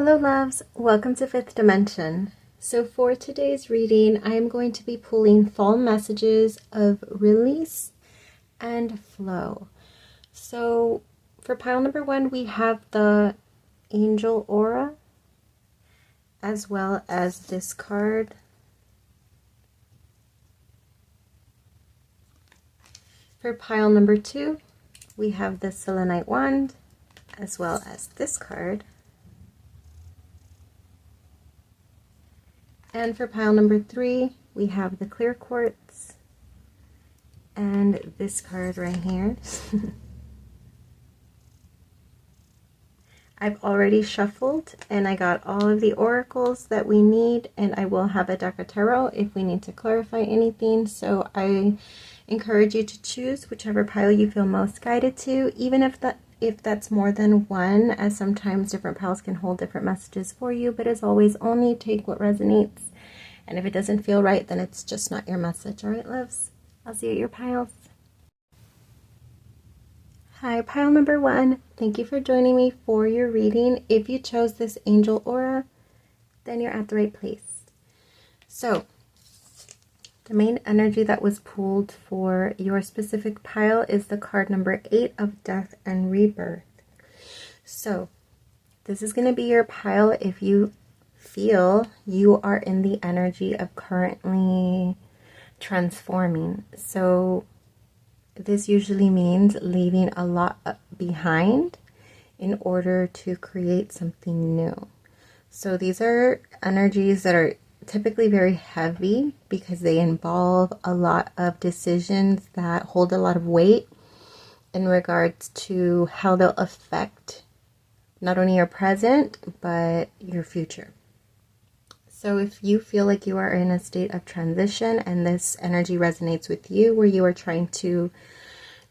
Hello loves, welcome to Fifth Dimension. So for today's reading, I am going to be pulling fall messages of release and flow. So for pile number 1, we have the angel aura, as well as this card. For pile number 2, we have the Selenite wand, as well as this card. And for pile number 3, we have the clear quartz and this card right here. I've already shuffled and I got all of the oracles that we need, and I will have a deck of tarot if we need to clarify anything. So I encourage you to choose whichever pile you feel most guided to, even if that's more than one, as sometimes different piles can hold different messages for you. But as always, only take what resonates, and if it doesn't feel right, then it's just not your message. All right, loves? I'll see you at your piles. Hi, pile number 1. Thank you for joining me for your reading. If you chose this angel aura, then you're at the right place. So the main energy that was pulled for your specific pile is the card number 8 of death and rebirth. So this is going to be your pile if you feel you are in the energy of currently transforming. So this usually means leaving a lot behind in order to create something new. So these are energies that are typically very heavy because they involve a lot of decisions that hold a lot of weight in regards to how they'll affect not only your present but your future. So if you feel like you are in a state of transition and this energy resonates with you, where you are trying to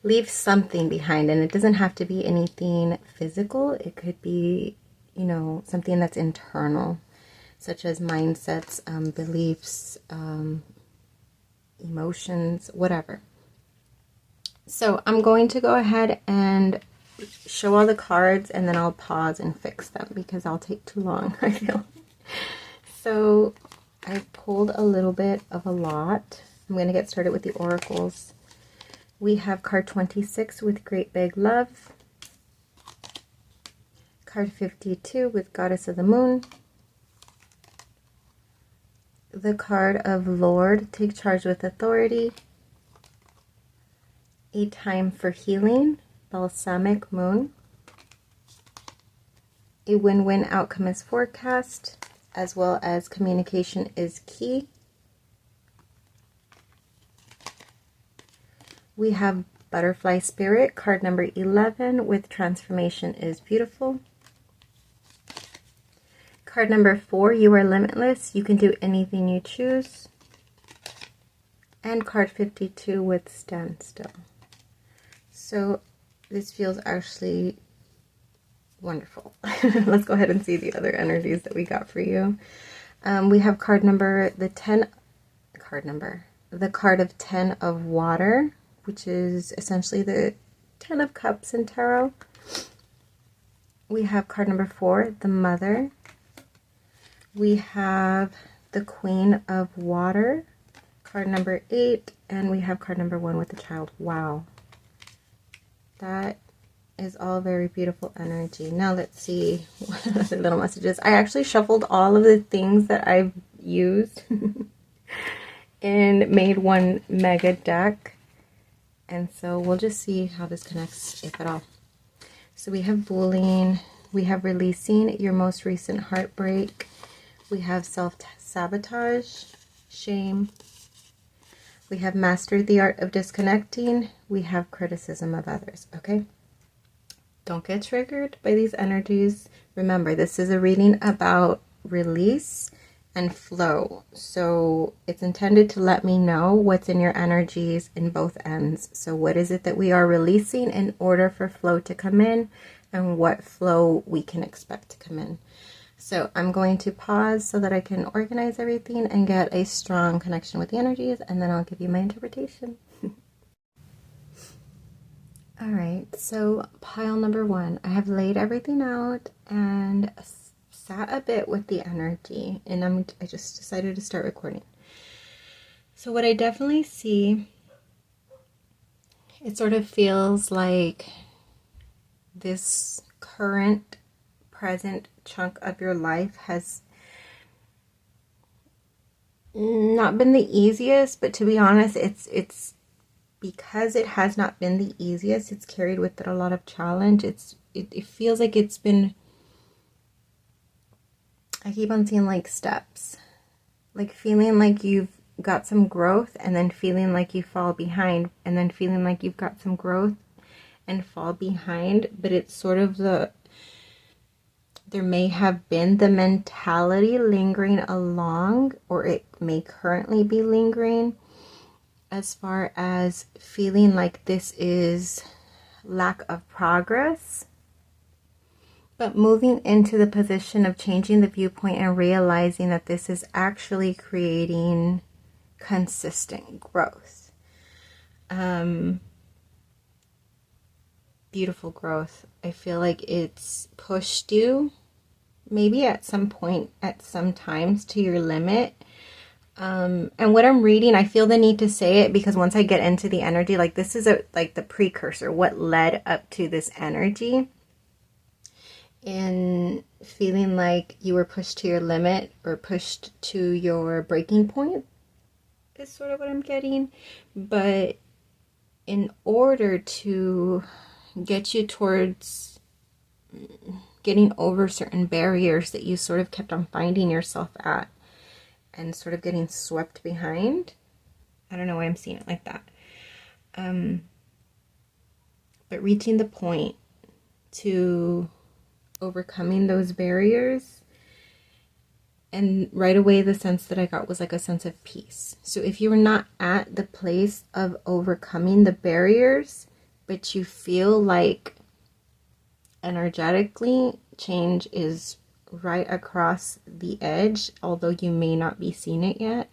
leave something behind, and it doesn't have to be anything physical, it could be, you know, something that's internal, such as mindsets, beliefs, emotions, whatever. So I'm going to go ahead and show all the cards, and then I'll pause and fix them because I'll take too long, I feel. So I pulled a little bit of a lot. I'm going to get started with the oracles. We have card 26 with Great Big Love, card 52 with Goddess of the Moon, the card of Lord, Take Charge with Authority, A Time for Healing, Balsamic Moon, a win-win outcome is forecast, as well as communication is key. We have Butterfly Spirit, card number 11, with transformation is beautiful. Card number 4, you are limitless, you can do anything you choose. And card 52 with stand still. So this feels actually wonderful. Let's go ahead and see the other energies that we got for you. We have card number, the card of 10 of water, which is essentially the 10 of cups in tarot. We have card number 4, the Mother. We have the Queen of Water, card number 8, and we have card number 1 with the Child. Wow. That is all very beautiful energy. Now let's see what other little messages. I actually shuffled all of the things that I've used and made one mega deck. And so we'll just see how this connects, if at all. So we have bullying, we have releasing your most recent heartbreak, we have self-sabotage, shame, we have mastered the art of disconnecting, we have criticism of others, okay? Don't get triggered by these energies. Remember, this is a reading about release and flow. So it's intended to let me know what's in your energies in both ends. So what is it that we are releasing in order for flow to come in, and what flow we can expect to come in. So I'm going to pause so that I can organize everything and get a strong connection with the energies, and then I'll give you my interpretation. All right, so pile number 1, I have laid everything out and sat a bit with the energy, and I just decided to start recording. So what I definitely see, it sort of feels like this current, present chunk of your life has not been the easiest, but to be honest, it's because it has not been the easiest, it's carried with it a lot of challenge. It feels like it's been, I keep on seeing like steps, like feeling like you've got some growth and then feeling like you fall behind, and then feeling like you've got some growth and fall behind. But it's sort of there may have been the mentality lingering along, or it may currently be lingering, as far as feeling like this is lack of progress. But moving into the position of changing the viewpoint and realizing that this is actually creating consistent growth. Beautiful growth. I feel like it's pushed you maybe at some point, at some times, to your limit. And what I'm reading, I feel the need to say it because once I get into the energy, like this is like the precursor, what led up to this energy. And feeling like you were pushed to your limit or pushed to your breaking point is sort of what I'm getting. But in order to get you towards getting over certain barriers that you sort of kept on finding yourself at and sort of getting swept behind, I don't know why I'm seeing it like that, but reaching the point to overcoming those barriers, and right away the sense that I got was like a sense of peace. So if you were not at the place of overcoming the barriers, but you feel like energetically change is right across the edge, although you may not be seeing it yet,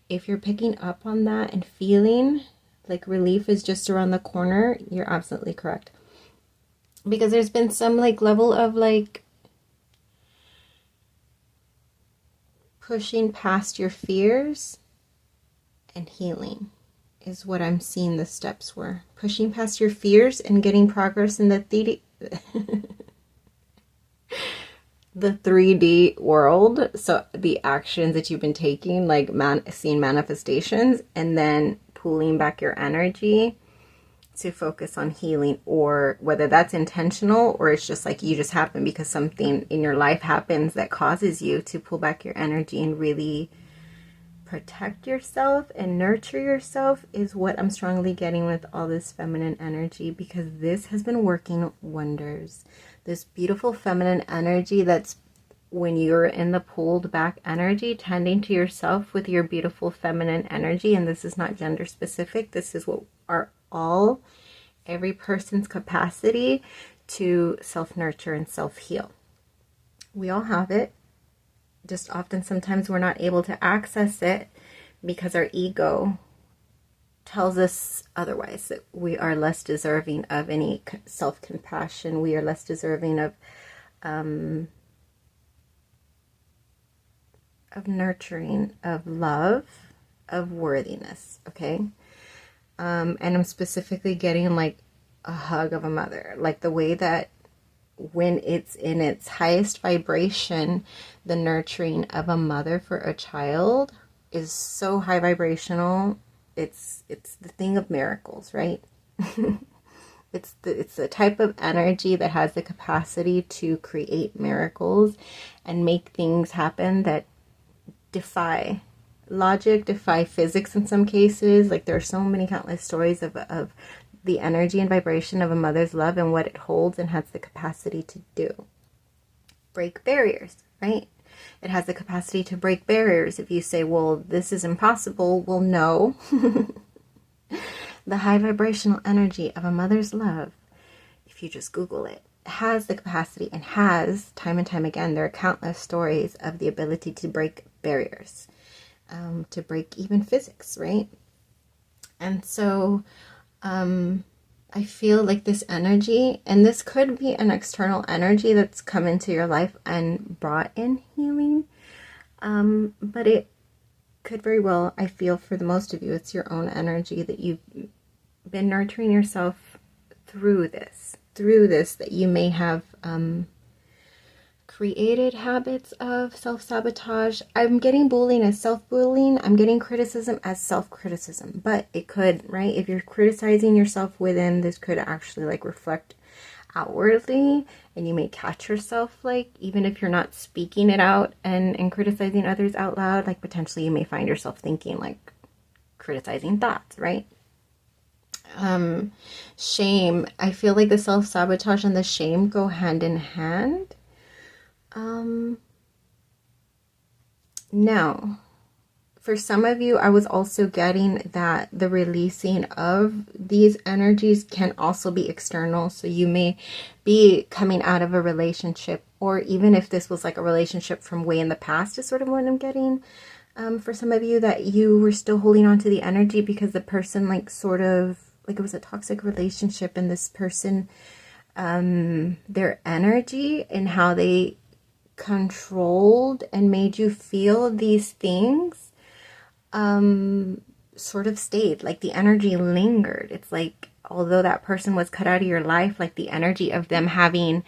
if you're picking up on that and feeling like relief is just around the corner, you're absolutely correct. Because there's been some like level of like pushing past your fears and healing is what I'm seeing the steps were. Pushing past your fears and getting progress in the 3D world. So the actions that you've been taking, like seeing manifestations, and then pulling back your energy to focus on healing, or whether that's intentional or it's just like you just happen because something in your life happens that causes you to pull back your energy and really protect yourself and nurture yourself, is what I'm strongly getting with all this feminine energy, because this has been working wonders. This beautiful feminine energy, that's when you're in the pulled back energy, tending to yourself with your beautiful feminine energy. And this is not gender specific. This is what every person's capacity to self-nurture and self-heal. We all have it. Just often, sometimes we're not able to access it because our ego tells us otherwise, that we are less deserving of any self-compassion. We are less deserving of nurturing, of love, of worthiness. Okay. And I'm specifically getting like a hug of a mother, like the way that when it's in its highest vibration, the nurturing of a mother for a child is so high vibrational. It's the thing of miracles, right? It's the type of energy that has the capacity to create miracles and make things happen that defy logic, defy physics in some cases. Like there are so many countless stories of the energy and vibration of a mother's love and what it holds and has the capacity to do. Break barriers, right? It has the capacity to break barriers. If you say, well, this is impossible, well, no. The high vibrational energy of a mother's love, if you just Google it, has the capacity and has, time and time again, there are countless stories of the ability to break barriers, to break even physics, right? And so I feel like this energy, and this could be an external energy that's come into your life and brought in healing, but it could very well, I feel for the most of you, it's your own energy that you've been nurturing yourself through this, that you may have created habits of self-sabotage. I'm getting bullying as self-bullying. I'm getting criticism as self-criticism. But it could, right? If you're criticizing yourself within, this could actually like reflect outwardly. And you may catch yourself, like, even if you're not speaking it out and criticizing others out loud, like potentially you may find yourself thinking like criticizing thoughts, right? Shame. I feel like the self-sabotage and the shame go hand in hand. Now, for some of you, I was also getting that the releasing of these energies can also be external. So you may be coming out of a relationship, or even if this was like a relationship from way in the past is sort of what I'm getting. For some of you, that you were still holding on to the energy because the person like sort of like it was a toxic relationship, and this person, their energy and how they controlled and made you feel these things sort of stayed, like the energy lingered. It's like, although that person was cut out of your life, like the energy of them having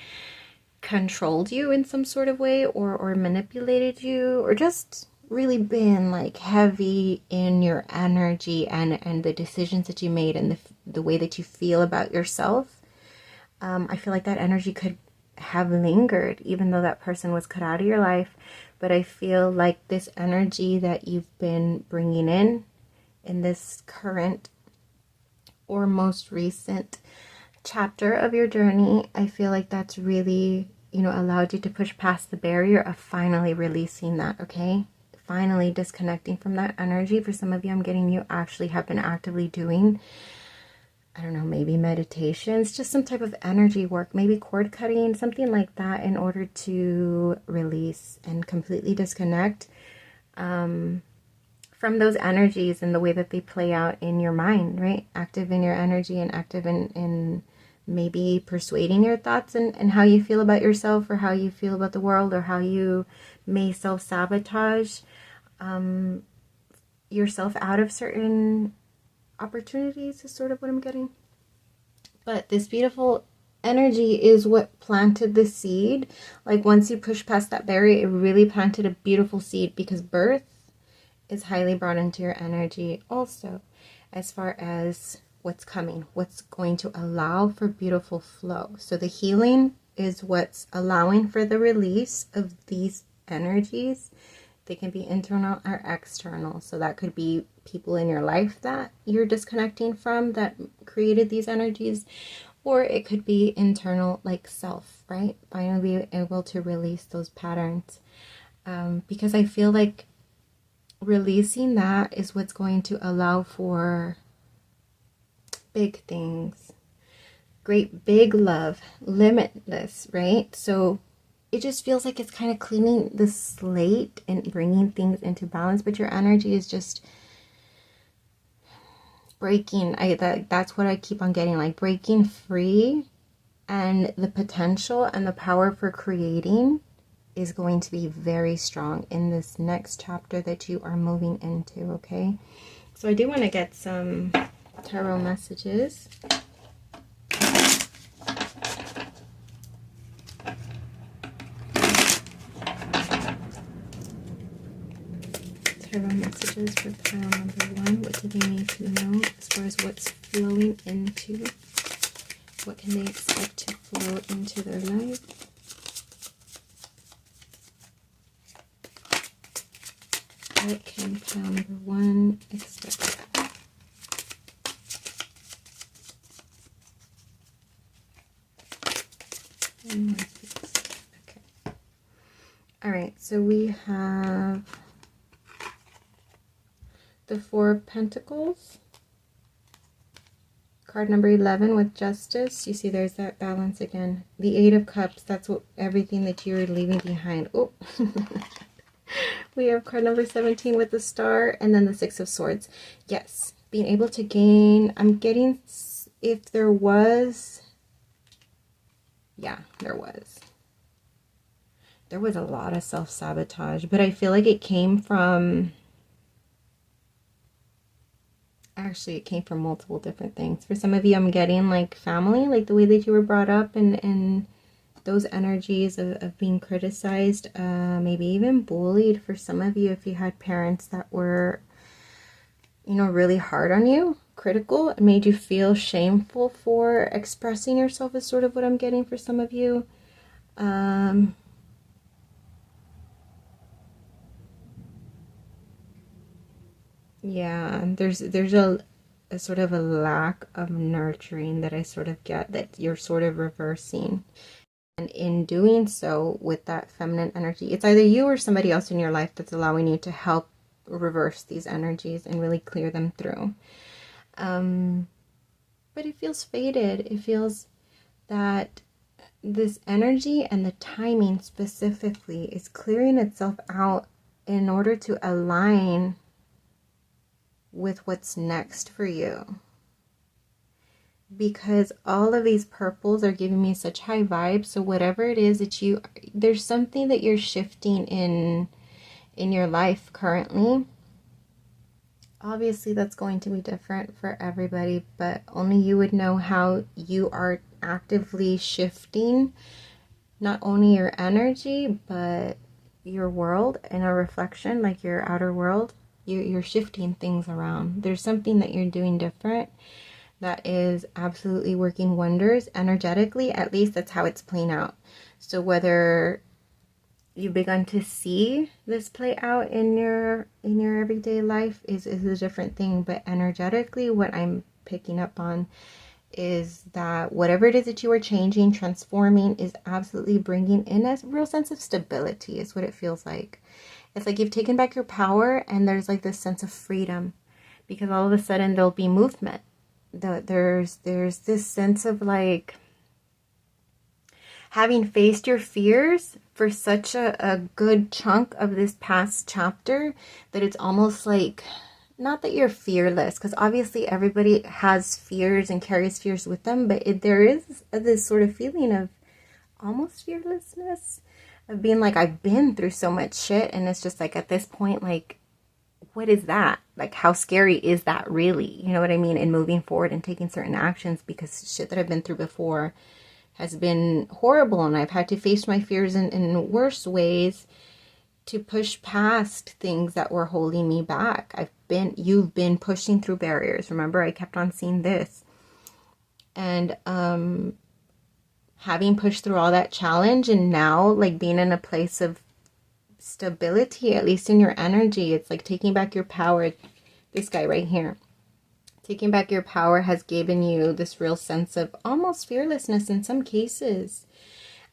controlled you in some sort of way, or manipulated you, or just really been like heavy in your energy and the decisions that you made and the way that you feel about yourself. I feel like that energy could have lingered even though that person was cut out of your life. But I feel like this energy that you've been bringing in this current or most recent chapter of your journey, I feel like that's really, you know, allowed you to push past the barrier of finally releasing that, okay? Finally disconnecting from that energy. For some of you, I'm getting you actually have been actively doing, I don't know, maybe meditations, just some type of energy work, maybe cord cutting, something like that, in order to release and completely disconnect from those energies and the way that they play out in your mind, right? Active in your energy and active in maybe persuading your thoughts and how you feel about yourself, or how you feel about the world, or how you may self-sabotage yourself out of certain opportunities is sort of what I'm getting. But this beautiful energy is what planted the seed. Like once you push past that barrier, it really planted a beautiful seed, because birth is highly brought into your energy also, as far as what's coming, what's going to allow for beautiful flow. So the healing is what's allowing for the release of these energies. They can be internal or external. So that could be people in your life that you're disconnecting from that created these energies, or it could be internal, like self, right? Finally be able to release those patterns, because I feel like releasing that is what's going to allow for big things, great big love, limitless, right? So it just feels like it's kind of cleaning the slate and bringing things into balance, but your energy is just breaking. That's what I keep on getting, like breaking free, and the potential and the power for creating is going to be very strong in this next chapter that you are moving into, okay? So I do want to get some tarot messages. Tarot messages for pile number 1. What do they need to know as far as what's flowing into? What can they expect to flow into their life? What can pile number 1 expect? And more, please. Okay. All right. So we have the 4 of Pentacles, card number 11 with Justice. You see there's that balance again. The 8 of Cups, that's what everything that you're leaving behind. Oh, we have card number 17 with the Star, and then the 6 of Swords. Yes, being able to gain, I'm getting if there was, yeah, there was a lot of self-sabotage, but I feel like it came from, actually it came from multiple different things. For some of you, I'm getting like family, like the way that you were brought up, and those energies of being criticized, maybe even bullied. For some of you, if you had parents that were, you know, really hard on you, critical, it made you feel shameful for expressing yourself, is sort of what I'm getting for some of you. Yeah, there's a sort of a lack of nurturing that I sort of get, that you're sort of reversing. And in doing so, with that feminine energy, it's either you or somebody else in your life that's allowing you to help reverse these energies and really clear them through. But it feels faded. It feels that this energy and the timing specifically is clearing itself out in order to align with what's next for you. Because all of these purples are giving me such high vibes. So whatever it is that there's something that you're shifting in your life currently. Obviously that's going to be different for everybody, but only you would know how you are actively shifting not only your energy, but your world in a reflection, like your outer world. You're shifting things around. There's something that you're doing different that is absolutely working wonders energetically. At least that's how it's playing out. So whether you've begun to see this play out in your everyday life is a different thing, but energetically what I'm picking up on is that whatever it is that you are changing, transforming, is absolutely bringing in a real sense of stability, is what it feels like. It's like you've taken back your power, and there's like this sense of freedom, because all of a sudden there'll be movement. There's this sense of like having faced your fears for such a good chunk of this past chapter, that it's almost like, not that you're fearless, because obviously everybody has fears and carries fears with them, but there is this sort of feeling of almost fearlessness, of being like, I've been through so much shit, and it's just like, at this point, like, what is that? Like, how scary is that really? You know what I mean? And moving forward and taking certain actions, because shit that I've been through before has been horrible, and I've had to face my fears in worse ways to push past things that were holding me back. You've been pushing through barriers. Remember, I kept on seeing this. And having pushed through all that challenge, and now like being in a place of stability, at least in your energy, it's like taking back your power. This guy right here, taking back your power, has given you this real sense of almost fearlessness in some cases.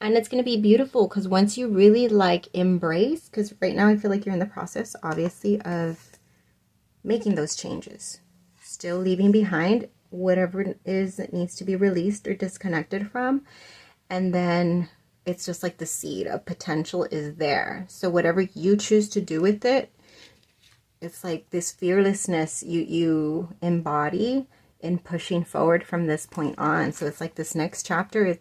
And it's going to be beautiful, because once you really like embrace, because right now I feel like you're in the process, obviously, of making those changes, still leaving behind whatever it is that needs to be released or disconnected from. And then it's just like the seed of potential is there. So whatever you choose to do with it, it's like this fearlessness you embody in pushing forward from this point on. So it's like this next chapter,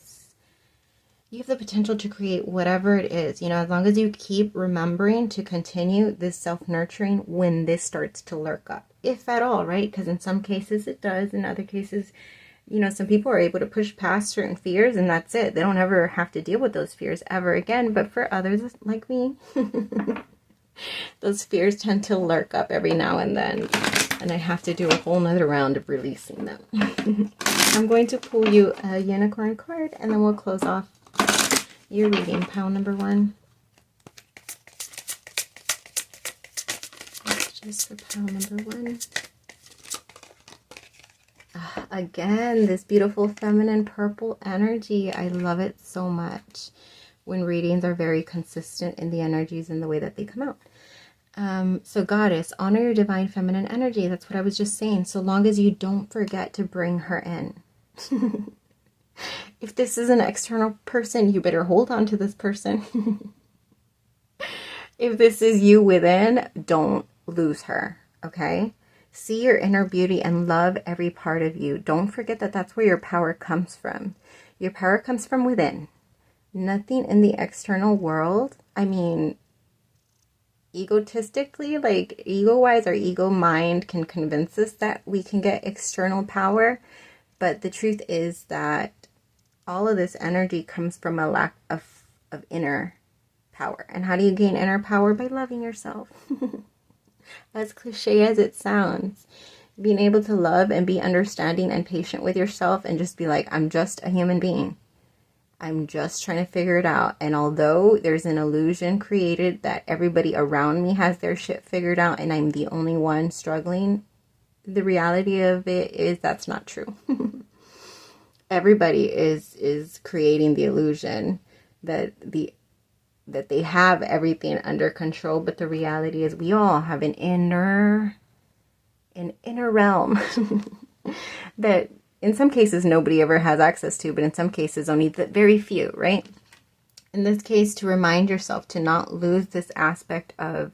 you have the potential to create whatever it is, you know, as long as you keep remembering to continue this self-nurturing when this starts to lurk up, if at all, right? Because in some cases it does. In other cases, you know, some people are able to push past certain fears, and that's it. They don't ever have to deal with those fears ever again. But for others like me, those fears tend to lurk up every now and then, and I have to do a whole nother round of releasing them. I'm going to pull you a unicorn card, and then we'll close off your reading, pile number 1. That's just for pile number 1. Again, this beautiful feminine purple energy. I love it so much when readings are very consistent in the energies and the way that they come out. So goddess, honor your divine feminine energy. That's what I was just saying. So long as you don't forget to bring her in. If this is an external person, you better hold on to this person. If this is you within, don't lose her, okay? See your inner beauty and love every part of you. Don't forget that that's where your power comes from. Your power comes from within. Nothing in the external world, I mean, egotistically, like ego-wise, our ego mind can convince us that we can get external power. But the truth is that all of this energy comes from a lack of inner power. And how do you gain inner power? By loving yourself. As cliche as it sounds, being able to love and be understanding and patient with yourself and just be like, I'm just a human being. I'm just trying to figure it out. And although there's an illusion created that everybody around me has their shit figured out and I'm the only one struggling, the reality of it is that's not true. Everybody is creating the illusion that they have everything under control, but the reality is we all have an inner realm that in some cases nobody ever has access to, but in some cases only the very few, right? In this case, to remind yourself to not lose this aspect of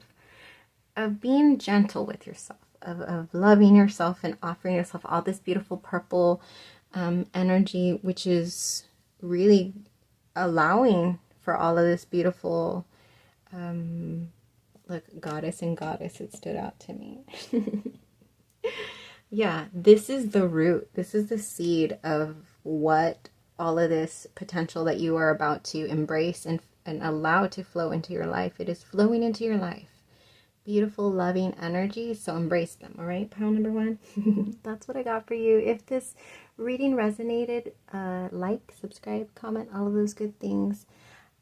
being gentle with yourself, of loving yourself and offering yourself all this beautiful purple energy, which is really allowing for all of this beautiful, look, goddess and goddess, it stood out to me. Yeah, this is the root. This is the seed of what all of this potential that you are about to embrace and allow to flow into your life. It is flowing into your life. Beautiful, loving energy. So embrace them. All right, pile number 1. That's what I got for you. If this reading resonated, like, subscribe, comment, all of those good things.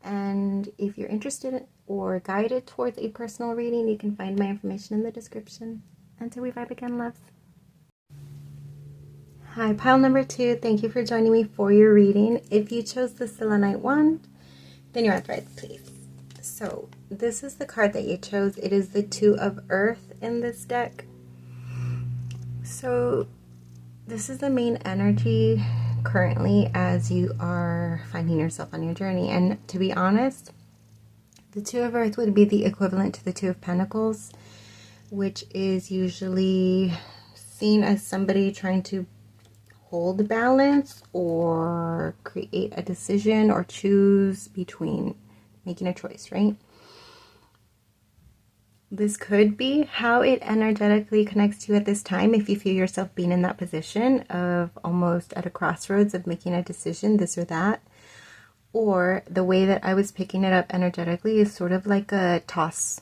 And if you're interested or guided towards a personal reading, you can find my information in the description. Until we vibe again, loves. Hi, pile number 2. Thank you for joining me for your reading. If you chose the Selenite wand, then you're at the right place. So this is the card that you chose. It is the 2 of Earth in this deck. So this is the main energy currently as you are finding yourself on your journey. And to be honest, the 2 of Earth would be the equivalent to the 2 of Pentacles, which is usually seen as somebody trying to hold balance or create a decision or choose between making a choice, right? This could be how it energetically connects to you at this time if you feel yourself being in that position of almost at a crossroads of making a decision, this or that. Or the way that I was picking it up energetically is sort of like a toss.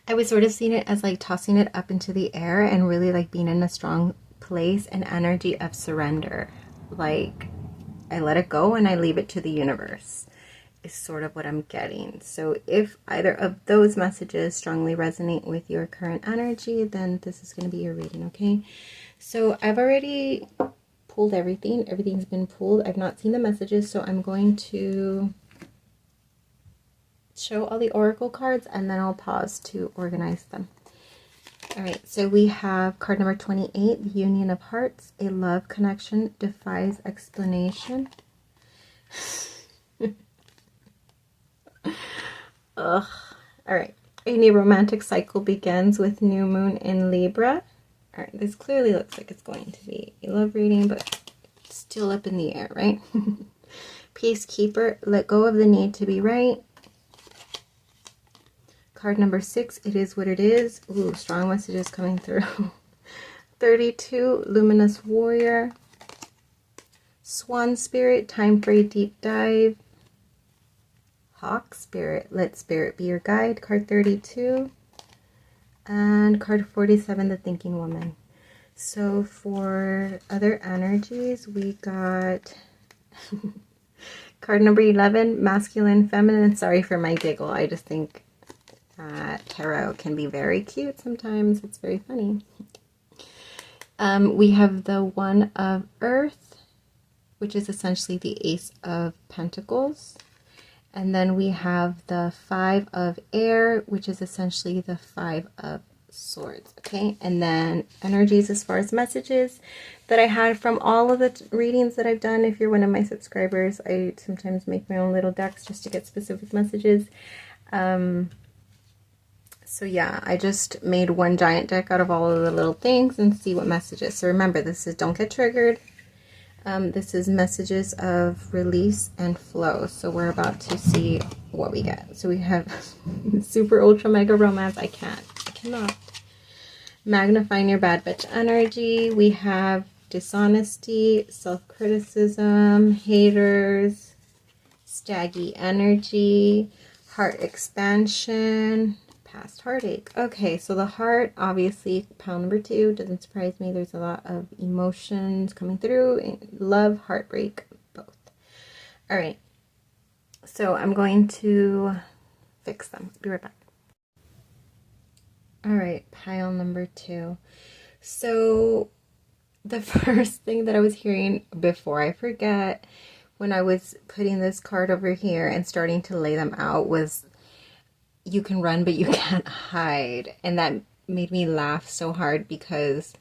I was sort of seeing it as like tossing it up into the air and really like being in a strong place and energy of surrender. Like I let it go and I leave it to the universe is sort of what I'm getting. So if either of those messages strongly resonate with your current energy, then this is going to be your reading, okay? So I've already pulled everything. Everything's been pulled. I've not seen the messages, so I'm going to show all the oracle cards and then I'll pause to organize them. All right, so we have card number 28, the Union of Hearts. A love connection defies explanation. Ugh. All right, a new romantic cycle begins with new moon in Libra. All right, this clearly looks like it's going to be a love reading, but still up in the air, right? Peacekeeper, let go of the need to be right. Card number 6, it is what it is. Ooh, strong messages coming through. 32, luminous warrior. Swan spirit, time for a deep dive. Hawk spirit, let spirit be your guide. Card 32. And card 47, the thinking woman. So for other energies, we got card number 11, masculine, feminine. Sorry for my giggle. I just think tarot can be very cute sometimes. It's very funny. We have the 1 of Earth, which is essentially the Ace of Pentacles. And then we have the 5 of Air, which is essentially the 5 of Swords. Okay, and then energies as far as messages that I had from all of the readings that I've done. If you're one of my subscribers, I sometimes make my own little decks just to get specific messages. So yeah, I just made one giant deck out of all of the little things and see what messages. So remember, this is don't get triggered. This is messages of release and flow. So we're about to see what we get. So we have super ultra mega romance. I cannot. Magnifying your bad bitch energy. We have dishonesty, self-criticism, haters, staggy energy, heart expansion, past heartache. Okay, so the heart, obviously, pile number 2, doesn't surprise me. There's a lot of emotions coming through. Love, heartbreak, both. All right, so I'm going to fix them. Be right back. All right, pile number 2. So the first thing that I was hearing, before I forget, when I was putting this card over here and starting to lay them out, was you can run but you can't hide. And that made me laugh so hard because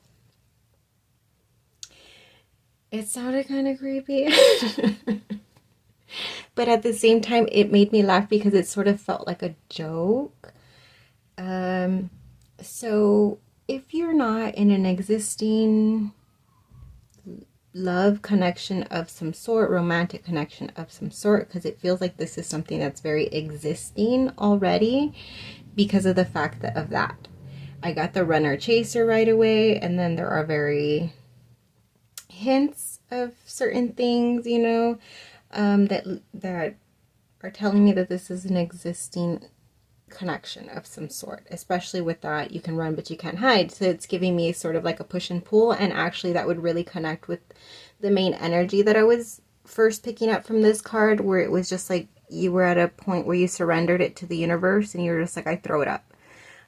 it sounded kind of creepy. But at the same time, it made me laugh because it sort of felt like a joke. So if you're not in an existing love connection of some sort, romantic connection of some sort, because it feels like this is something that's very existing already because of the fact that of that. I got the runner chaser right away, and then there are very hints of certain things, you know, that are telling me that this is an existing connection of some sort, especially with that you can run but you can't hide. So it's giving me sort of like a push and pull, and actually that would really connect with the main energy that I was first picking up from this card, where it was just like you were at a point where you surrendered it to the universe and you were just like, I throw it up,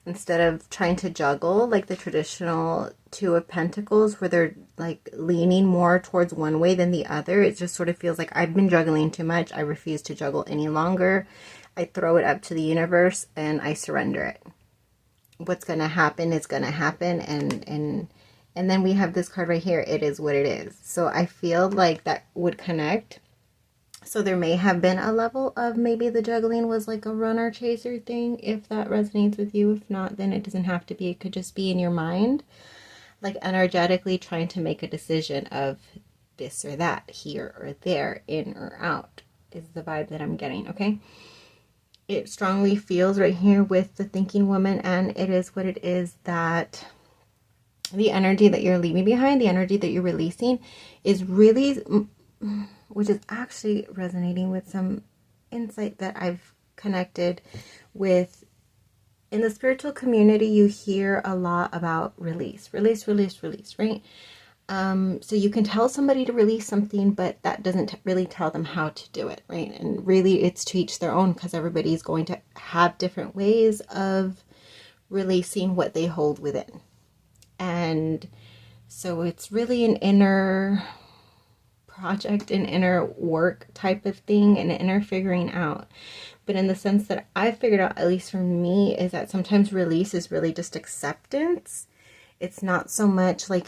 instead of trying to juggle like the traditional 2 of Pentacles, where they're like leaning more towards one way than the other. It just sort of feels like I've been juggling too much. I refuse to juggle any longer. I throw it up to the universe and I surrender it. What's going to happen is going to happen. And then we have this card right here. It is what it is. So I feel like that would connect. So there may have been a level of maybe the juggling was like a runner chaser thing, if that resonates with you. If not, then it doesn't have to be. It could just be in your mind, like energetically trying to make a decision of this or that, here or there, in or out, is the vibe that I'm getting, okay? It strongly feels right here with the thinking woman, and it is what it is, that the energy that you're leaving behind, the energy that you're releasing, is really, which is actually resonating with some insight that I've connected with. In the spiritual community, you hear a lot about release, release, release, release, right? So you can tell somebody to release something, but that doesn't really tell them how to do it, right? And really it's to each their own, because everybody's going to have different ways of releasing what they hold within. And so it's really an inner project, an inner work type of thing, an inner figuring out. But in the sense that I figured out, at least for me, is that sometimes release is really just acceptance. It's not so much like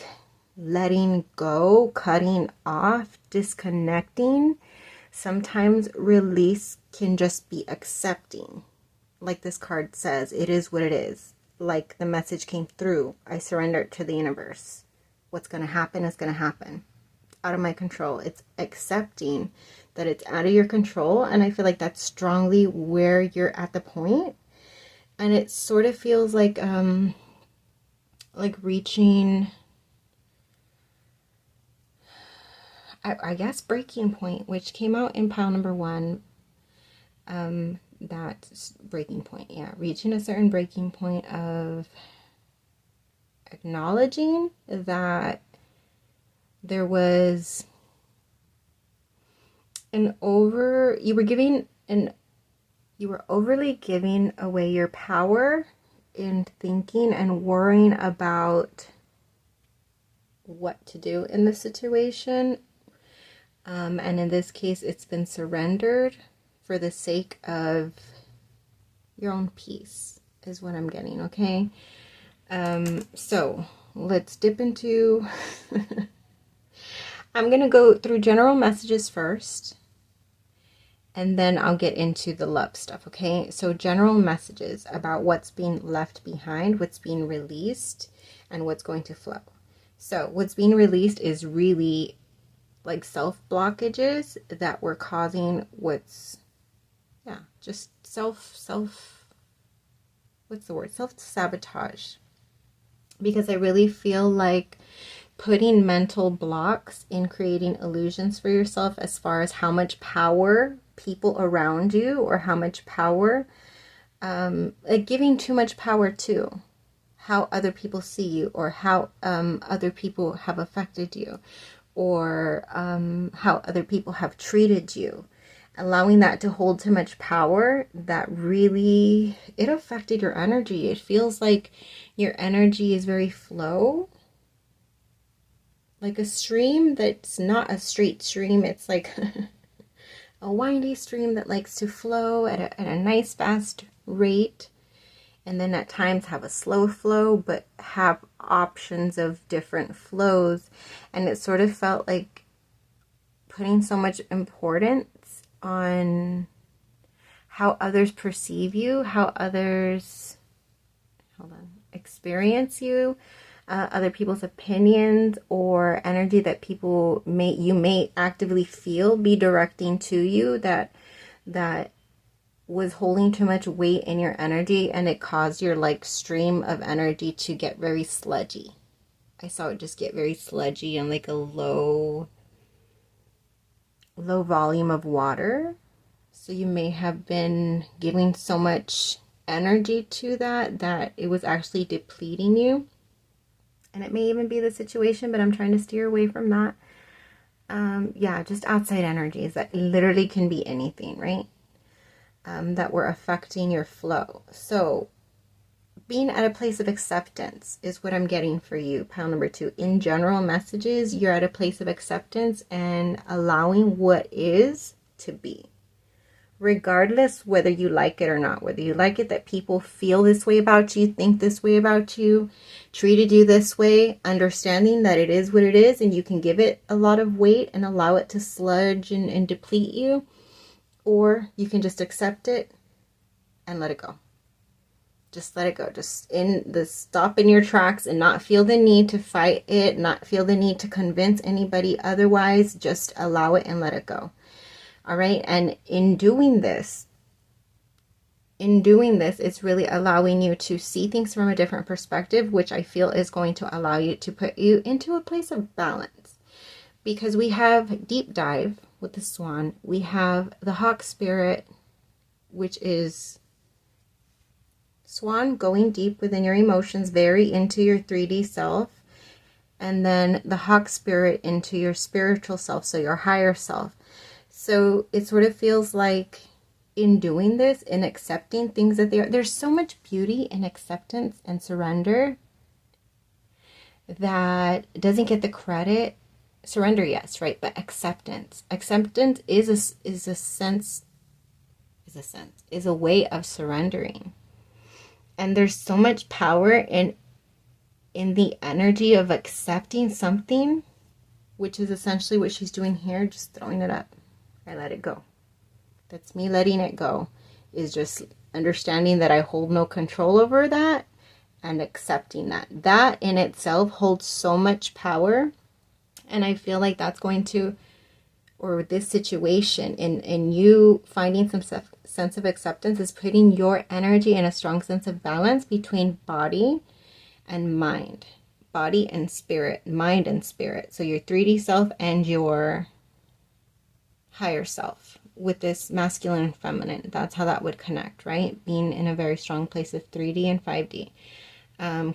letting go, cutting off, disconnecting. Sometimes release can just be accepting. Like this card says, it is what it is. Like the message came through. I surrender it to the universe. What's going to happen is going to happen. Out of my control. It's accepting that it's out of your control. And I feel like that's strongly where you're at the point. And it sort of feels like reaching, I guess, breaking point, which came out in pile number 1. That breaking point, yeah, reaching a certain breaking point of acknowledging that there was you were overly giving away your power in thinking and worrying about what to do in the situation. And in this case, it's been surrendered for the sake of your own peace, is what I'm getting, okay? So let's dip into... I'm going to go through general messages first, and then I'll get into the love stuff, okay? So general messages about what's being left behind, what's being released, and what's going to flow. So what's being released is really like self-blockages that were causing what's, yeah, just what's the word? Self-sabotage. Because I really feel like putting mental blocks in creating illusions for yourself as far as how much power people around you, or how much power, like giving too much power to how other people see you, or how other people have affected you, or how other people have treated you. Allowing that to hold too much power, that really, it affected your energy. It feels like your energy is very flow, like a stream that's not a straight stream. It's like a windy stream that likes to flow at a nice fast rate, and then at times have a slow flow, but have options of different flows. And it sort of felt like putting so much importance on how others perceive you, how others experience you, other people's opinions or energy that you may actively feel be directing to you, that was holding too much weight in your energy, and it caused your like stream of energy to get very sludgy. I saw it just get very sludgy and like a low volume of water. So you may have been giving so much energy to that it was actually depleting you. And it may even be the situation, but I'm trying to steer away from that. Yeah, just outside energies that literally can be anything, right? That were affecting your flow. So being at a place of acceptance is what I'm getting for you, pile number 2. In general messages, you're at a place of acceptance and allowing what is to be. Regardless whether you like it or not, whether you like it that people feel this way about you, think this way about you, treated you this way, understanding that it is what it is and you can give it a lot of weight and allow it to sludge and deplete you, or you can just accept it and let it go. Just let it go. Just stop in your tracks and not feel the need to fight it, not feel the need to convince anybody otherwise. Just allow it and let it go. All right. And in doing this, it's really allowing you to see things from a different perspective, which I feel is going to allow you to put you into a place of balance. Because we have deep dive with the swan. We have the hawk spirit, which is swan, going deep within your emotions, very into your 3D self. And then the hawk spirit into your spiritual self, so your higher self. So it sort of feels like in doing this, in accepting things that they are, there's so much beauty in acceptance and surrender that doesn't get the credit. Surrender, yes, right, but acceptance is a way of surrendering. And there's so much power in the energy of accepting something, which is essentially what she's doing here, just throwing it up. I let it go. That's me letting it go, is just understanding that I hold no control over that and accepting that. That in itself holds so much power. And I feel like that's going to, or this situation in you finding some sense of acceptance is putting your energy in a strong sense of balance between body and mind, body and spirit, mind and spirit. So your 3D self and your higher self with this masculine and feminine. That's how that would connect, right? Being in a very strong place of 3D and 5D.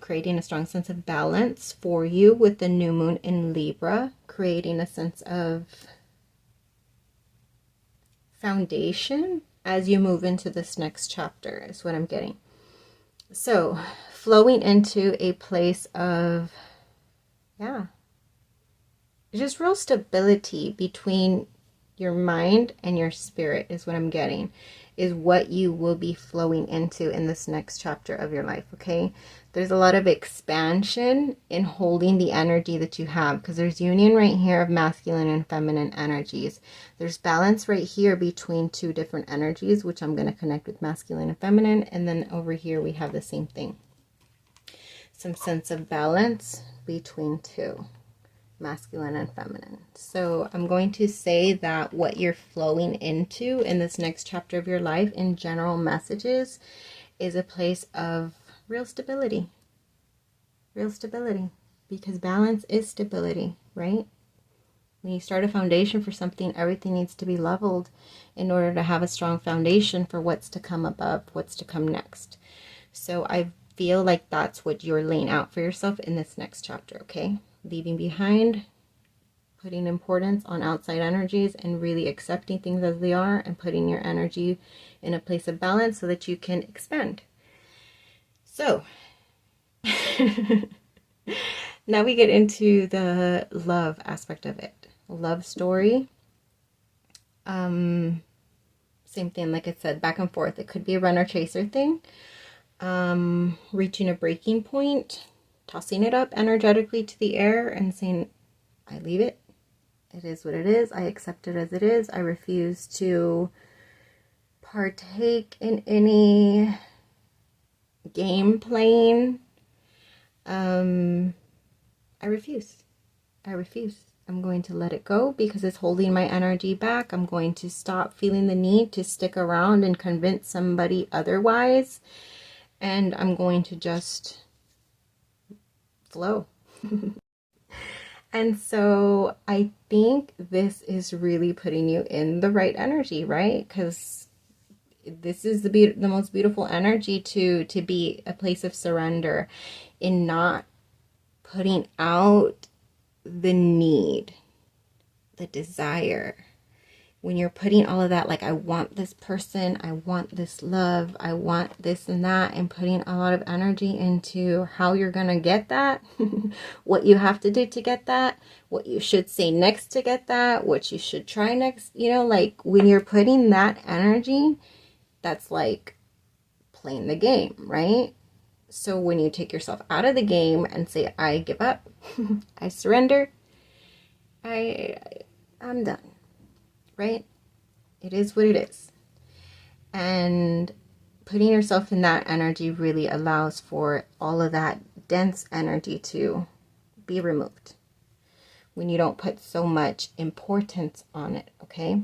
Creating a strong sense of balance for you with the new moon in Libra, creating a sense of foundation as you move into this next chapter is what I'm getting. So flowing into a place of, yeah, just real stability between Your mind and your spirit is what I'm getting, is what you will be flowing into in this next chapter of your life, okay? There's a lot of expansion in holding the energy that you have, because there's union right here of masculine and feminine energies. There's balance right here between two different energies, which I'm going to connect with masculine and feminine. And then over here we have the same thing. Some sense of balance between two, masculine and feminine. So I'm going to say that what you're flowing into in this next chapter of your life in general messages is a place of real stability. Real stability. Because balance is stability, right? When you start a foundation for something, everything needs to be leveled in order to have a strong foundation for what's to come above, what's to come next. So I feel like that's what you're laying out for yourself in this next chapter, okay? Leaving behind, putting importance on outside energies, and really accepting things as they are, and putting your energy in a place of balance so that you can expand. So now we get into the love aspect of it. Love story. Same thing, like I said, back and forth. It could be a runner chaser thing. Reaching a breaking point, tossing it up energetically to the air and saying, I leave it. It is what it is. I accept it as it is. I refuse to partake in any game playing. I refuse. I'm going to let it go because it's holding my energy back. I'm going to stop feeling the need to stick around and convince somebody otherwise. And I'm going to just flow. And so I think this is really putting you in the right energy, right? Because this is the most beautiful energy to be a place of surrender, in not putting out the need, the desire. When you're putting all of that, like, I want this person, I want this love, I want this and that, and putting a lot of energy into how you're going to get that, what you have to do to get that, what you should say next to get that, what you should try next, you know, like, when you're putting that energy, that's like playing the game, right? So when you take yourself out of the game and say, I give up, I surrender, I'm done. Right? It is what it is. And putting yourself in that energy really allows for all of that dense energy to be removed when you don't put so much importance on it, okay?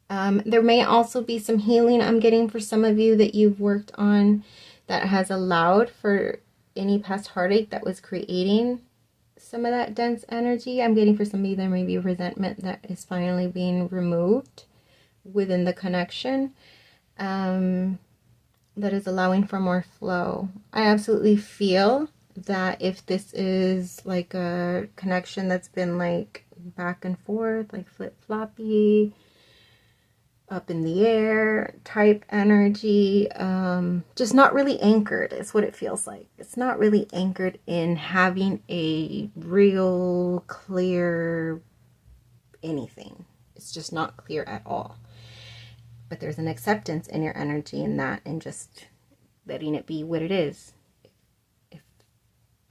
There may also be some healing I'm getting for some of you that you've worked on that has allowed for any past heartache that was creating some of that dense energy. I'm getting for some of you there may be resentment that is finally being removed within the connection, that is allowing for more flow. I absolutely feel that if this is like a connection that's been like back and forth, like flip-floppy, up in the air type energy, just not really anchored is what it feels like. It's not really anchored in having a real clear anything. It's just not clear at all. But there's an acceptance in your energy in that, and just letting it be what it is.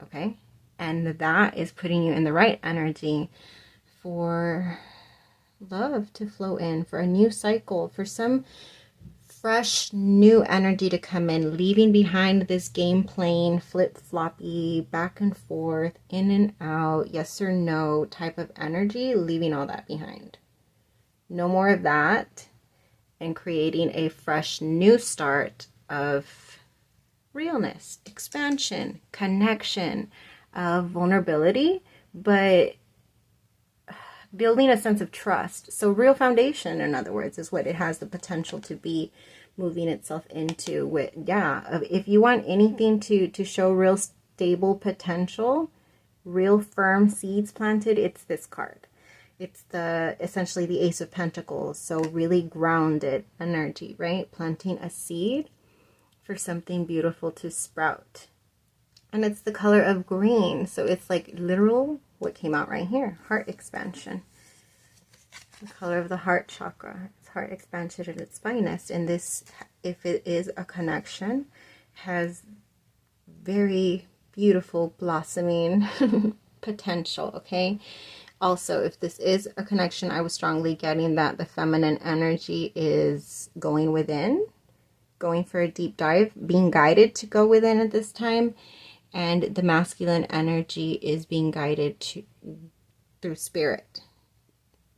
Okay? And that is putting you in the right energy for love to flow in, for a new cycle, for some fresh new energy to come in, leaving behind this game playing, flip-floppy, back and forth, in and out, yes or no type of energy, leaving all that behind. No more of that, and creating a fresh new start of realness, expansion, connection, vulnerability, but building a sense of trust. So real foundation, in other words, is what it has the potential to be moving itself into. With, if you want anything to show real stable potential, real firm seeds planted, it's this card. It's essentially the Ace of Pentacles. So really grounded energy, right? Planting a seed for something beautiful to sprout. And it's the color of green. So it's like literal what came out right here, heart expansion. The color of the heart chakra. It's heart expansion at its finest. And this, if it is a connection, has very beautiful blossoming potential, okay? Also, if this is a connection, I was strongly getting that the feminine energy is going within, going for a deep dive, being guided to go within at this time, and the masculine energy is being guided to through spirit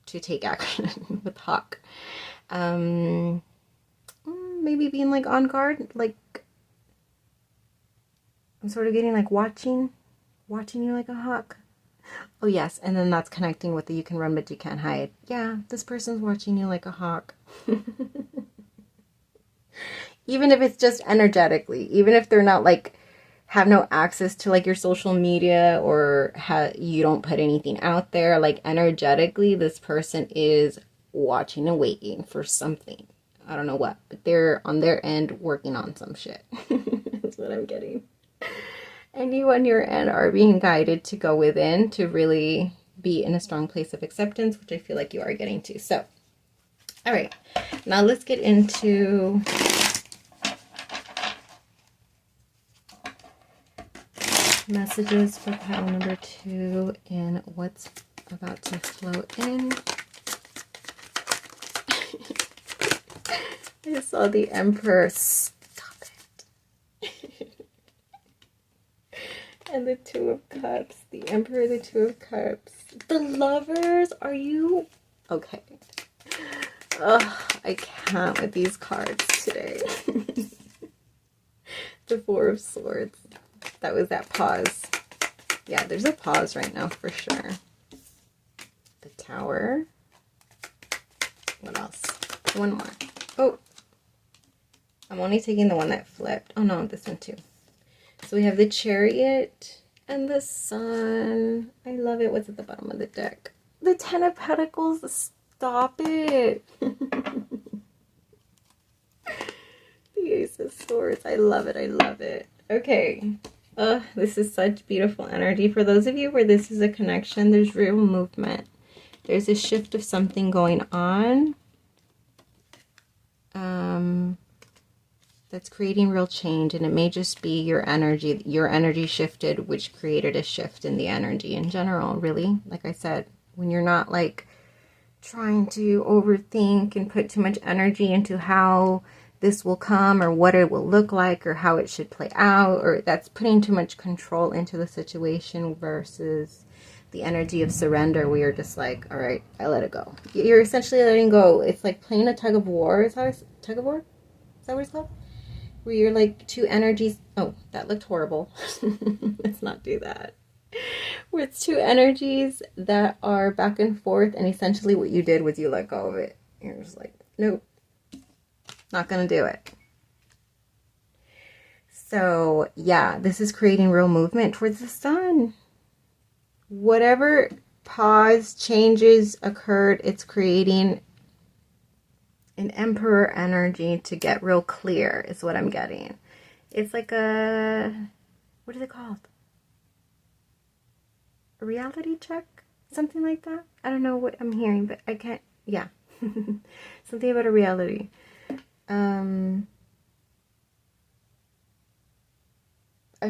to take action with Hawk. Maybe being like on guard, like I'm sort of getting like watching you like a hawk. Oh yes, and then that's connecting with the you can run but you can't hide. Yeah, this person's watching you like a hawk. Even if it's just energetically, even if they're not like have no access to like your social media or you don't put anything out there, like energetically this person is watching and waiting for something. I don't know what, but they're on their end working on some shit. That's what I'm getting. And you on your end are being guided to go within to really be in a strong place of acceptance, which I feel like you are getting to. So, all right, now let's get into messages for pile number 2 and what's about to flow in. I saw the Emperor. Stop it. And the Two of Cups. The Emperor, the Two of Cups. The Lovers. Are you okay? Ugh, I can't with these cards today. The Four of Swords. That was that pause. Yeah, there's a pause right now for sure. The Tower. What else? One more. Oh, I'm only taking the one that flipped. Oh no, this one too. So we have the Chariot and the Sun. I love it. What's at the bottom of the deck? The Ten of Pentacles. Stop it. The Ace of Swords. I love it. I love it. Okay. This is such beautiful energy. For those of you where this is a connection, there's real movement. There's a shift of something going on. That's creating real change, and it may just be your energy shifted, which created a shift in the energy in general, really. Like I said, when you're not like trying to overthink and put too much energy into how this will come or what it will look like or how it should play out, or that's putting too much control into the situation versus the energy of surrender where you're just like, all right, I let it go. You're essentially letting go. It's like playing a tug of war. Is that tug of war? Is that what it's called? Where you're like two energies. Oh, that looked horrible. Let's not do that. Where it's two energies that are back and forth, and essentially what you did was you let go of it. You're just like, nope, not gonna do it. So yeah, this is creating real movement towards the Sun. Whatever pause, changes occurred, it's creating an Emperor energy to get real clear is what I'm getting. It's like a, what is it called? A reality check? Something like that? I don't know what I'm hearing, but I can't, yeah. Something about a reality. A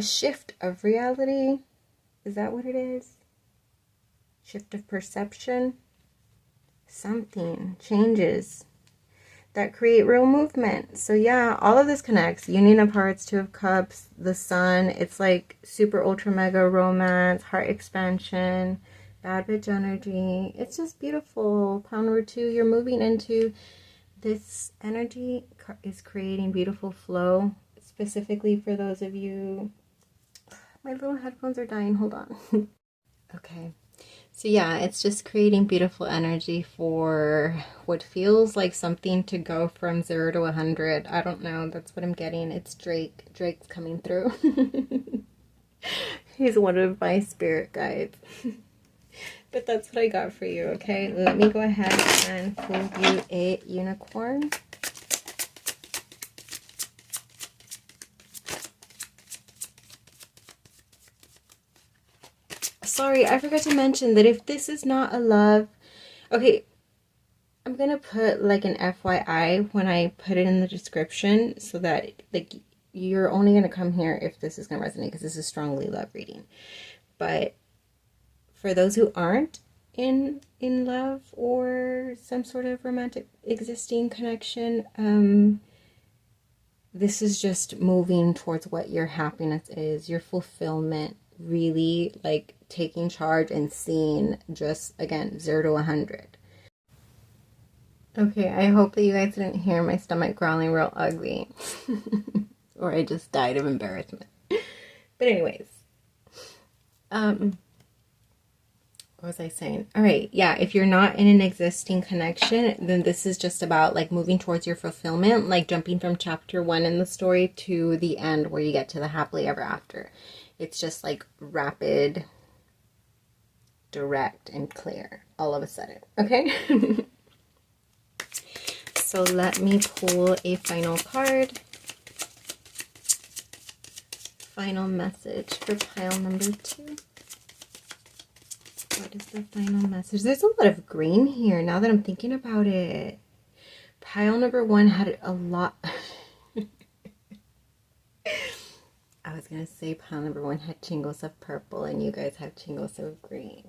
shift of reality. Is that what it is? Shift of perception. Something changes that create real movement. So yeah, all of this connects. Union of Hearts, Two of Cups, the Sun. It's like super ultra mega romance, heart expansion, bad bitch energy. It's just beautiful. Pile number 2, you're moving into this energy is creating beautiful flow. Specifically for those of you, my little headphones are dying. Hold on. Okay. So yeah, it's just creating beautiful energy for what feels like something to go from 0 to 100. I don't know. That's what I'm getting. It's Drake. Drake's coming through. He's one of my spirit guides. But that's what I got for you, okay? Let me go ahead and pull you a unicorn. Sorry, I forgot to mention that if this is not a love... Okay, I'm gonna put like an FYI when I put it in the description, so that like you're only gonna come here if this is gonna resonate, because this is strongly love reading. But for those who aren't in love or some sort of romantic existing connection, this is just moving towards what your happiness is, your fulfillment, really like taking charge and seeing just, again, 0 to 100. Okay, I hope that you guys didn't hear my stomach growling real ugly. Or I just died of embarrassment. But anyways, what was I saying? All right, yeah, if you're not in an existing connection, then this is just about like moving towards your fulfillment, like jumping from chapter 1 in the story to the end where you get to the happily ever after. It's just like rapid, direct, and clear all of a sudden, okay? So let me pull a final card. Final message for pile number 2. What is the final message? There's a lot of green here now that I'm thinking about it. Pile number 1 had a lot. I was going to say pile number 1 had chingos of purple and you guys have chingos of green.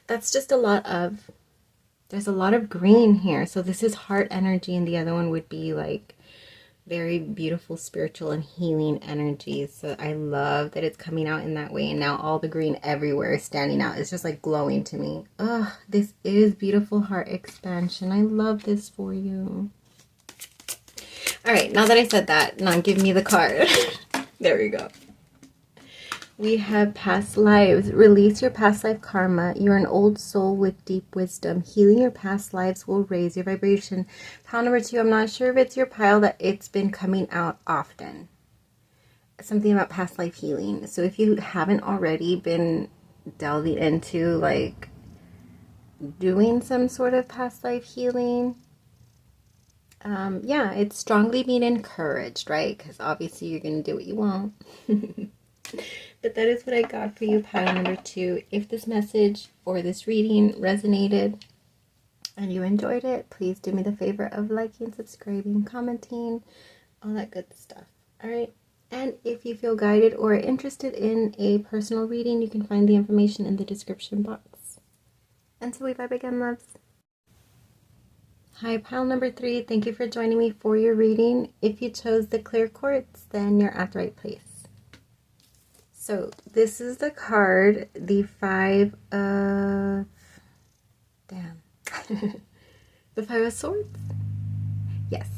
That's just a lot of, there's a lot of green here. So this is heart energy, and the other one would be like very beautiful spiritual and healing energies. So I love that it's coming out in that way, and now all the green everywhere is standing out. It's just like glowing to me. Oh, this is beautiful heart expansion. I love this for you. All right, now that I said that, now give me the card. There we go. We have past lives. Release your past life karma. You're an old soul with deep wisdom. Healing your past lives will raise your vibration. Pile number 2, I'm not sure if it's your pile that it's been coming out often. Something about past life healing. So if you haven't already been delving into like doing some sort of past life healing, yeah, it's strongly being encouraged, right? Because obviously you're going to do what you want. But that is what I got for you, pile number 2. If this message or this reading resonated and you enjoyed it, please do me the favor of liking, subscribing, commenting, all that good stuff. All right. And if you feel guided or interested in a personal reading, you can find the information in the description box. Until we vibe again, loves. Hi, pile number 3. Thank you for joining me for your reading. If you chose the clear quartz, then you're at the right place. So this is the card, the 5 of, the 5 of Swords. Yes.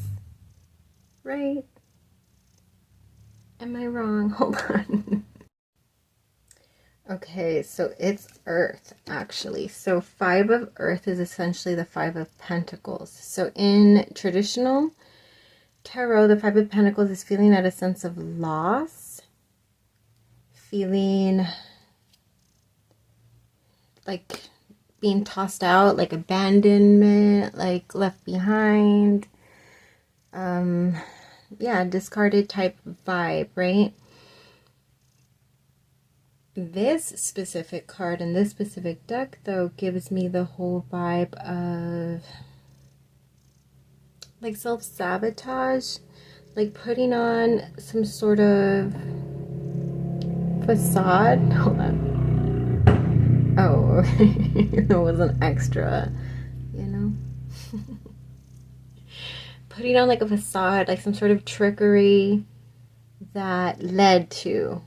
Right. Am I wrong? Hold on. Okay, so it's Earth, actually. So 5 of Earth is essentially the 5 of Pentacles. So in traditional tarot, the 5 of Pentacles is feeling at a sense of loss. Feeling like being tossed out, like abandonment, like left behind. Yeah, discarded type vibe, right? This specific card in this specific deck, though, gives me the whole vibe of like self-sabotage, like putting on some sort of facade. Hold on. Oh, it was an extra, you know. Putting on like a facade, like some sort of trickery that led to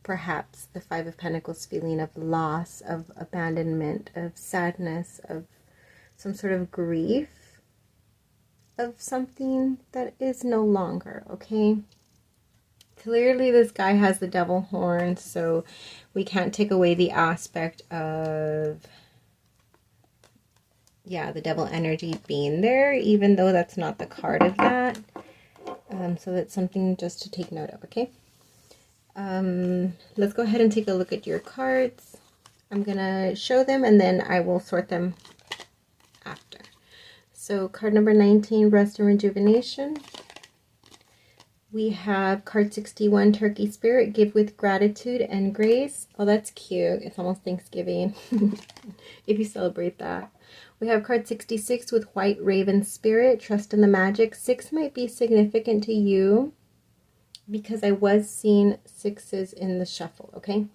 perhaps the 5 of Pentacles feeling of loss, of abandonment, of sadness, of some sort of grief, of something that is no longer, okay? Clearly this guy has the devil horn, so we can't take away the aspect of, yeah, the devil energy being there, even though that's not the card of that. So that's something just to take note of, okay? Let's go ahead and take a look at your cards. I'm going to show them and then I will sort them after. So card number 19, Rest and Rejuvenation. We have card 61, Turkey Spirit, Give with Gratitude and Grace. Oh, that's cute. It's almost Thanksgiving if you celebrate that. We have card 66 with White Raven Spirit, Trust in the Magic. 6 might be significant to you because I was seeing 6s in the shuffle, okay?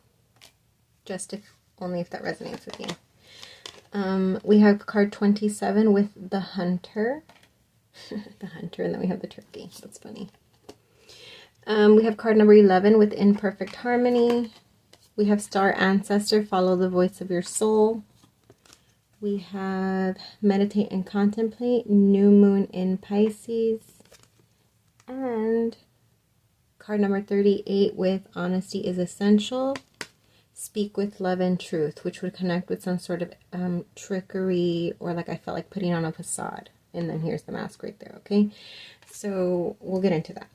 Just only if that resonates with you. We have card 27 with the Hunter. The Hunter, and then we have the Turkey. That's funny. We have card number 11 with Imperfect Harmony. We have Star Ancestor, Follow the Voice of Your Soul. We have Meditate and Contemplate, New Moon in Pisces. And card number 38 with Honesty is Essential, Speak with Love and Truth, which would connect with some sort of trickery, or like I felt like putting on a facade. And then here's the mask right there, okay? So we'll get into that.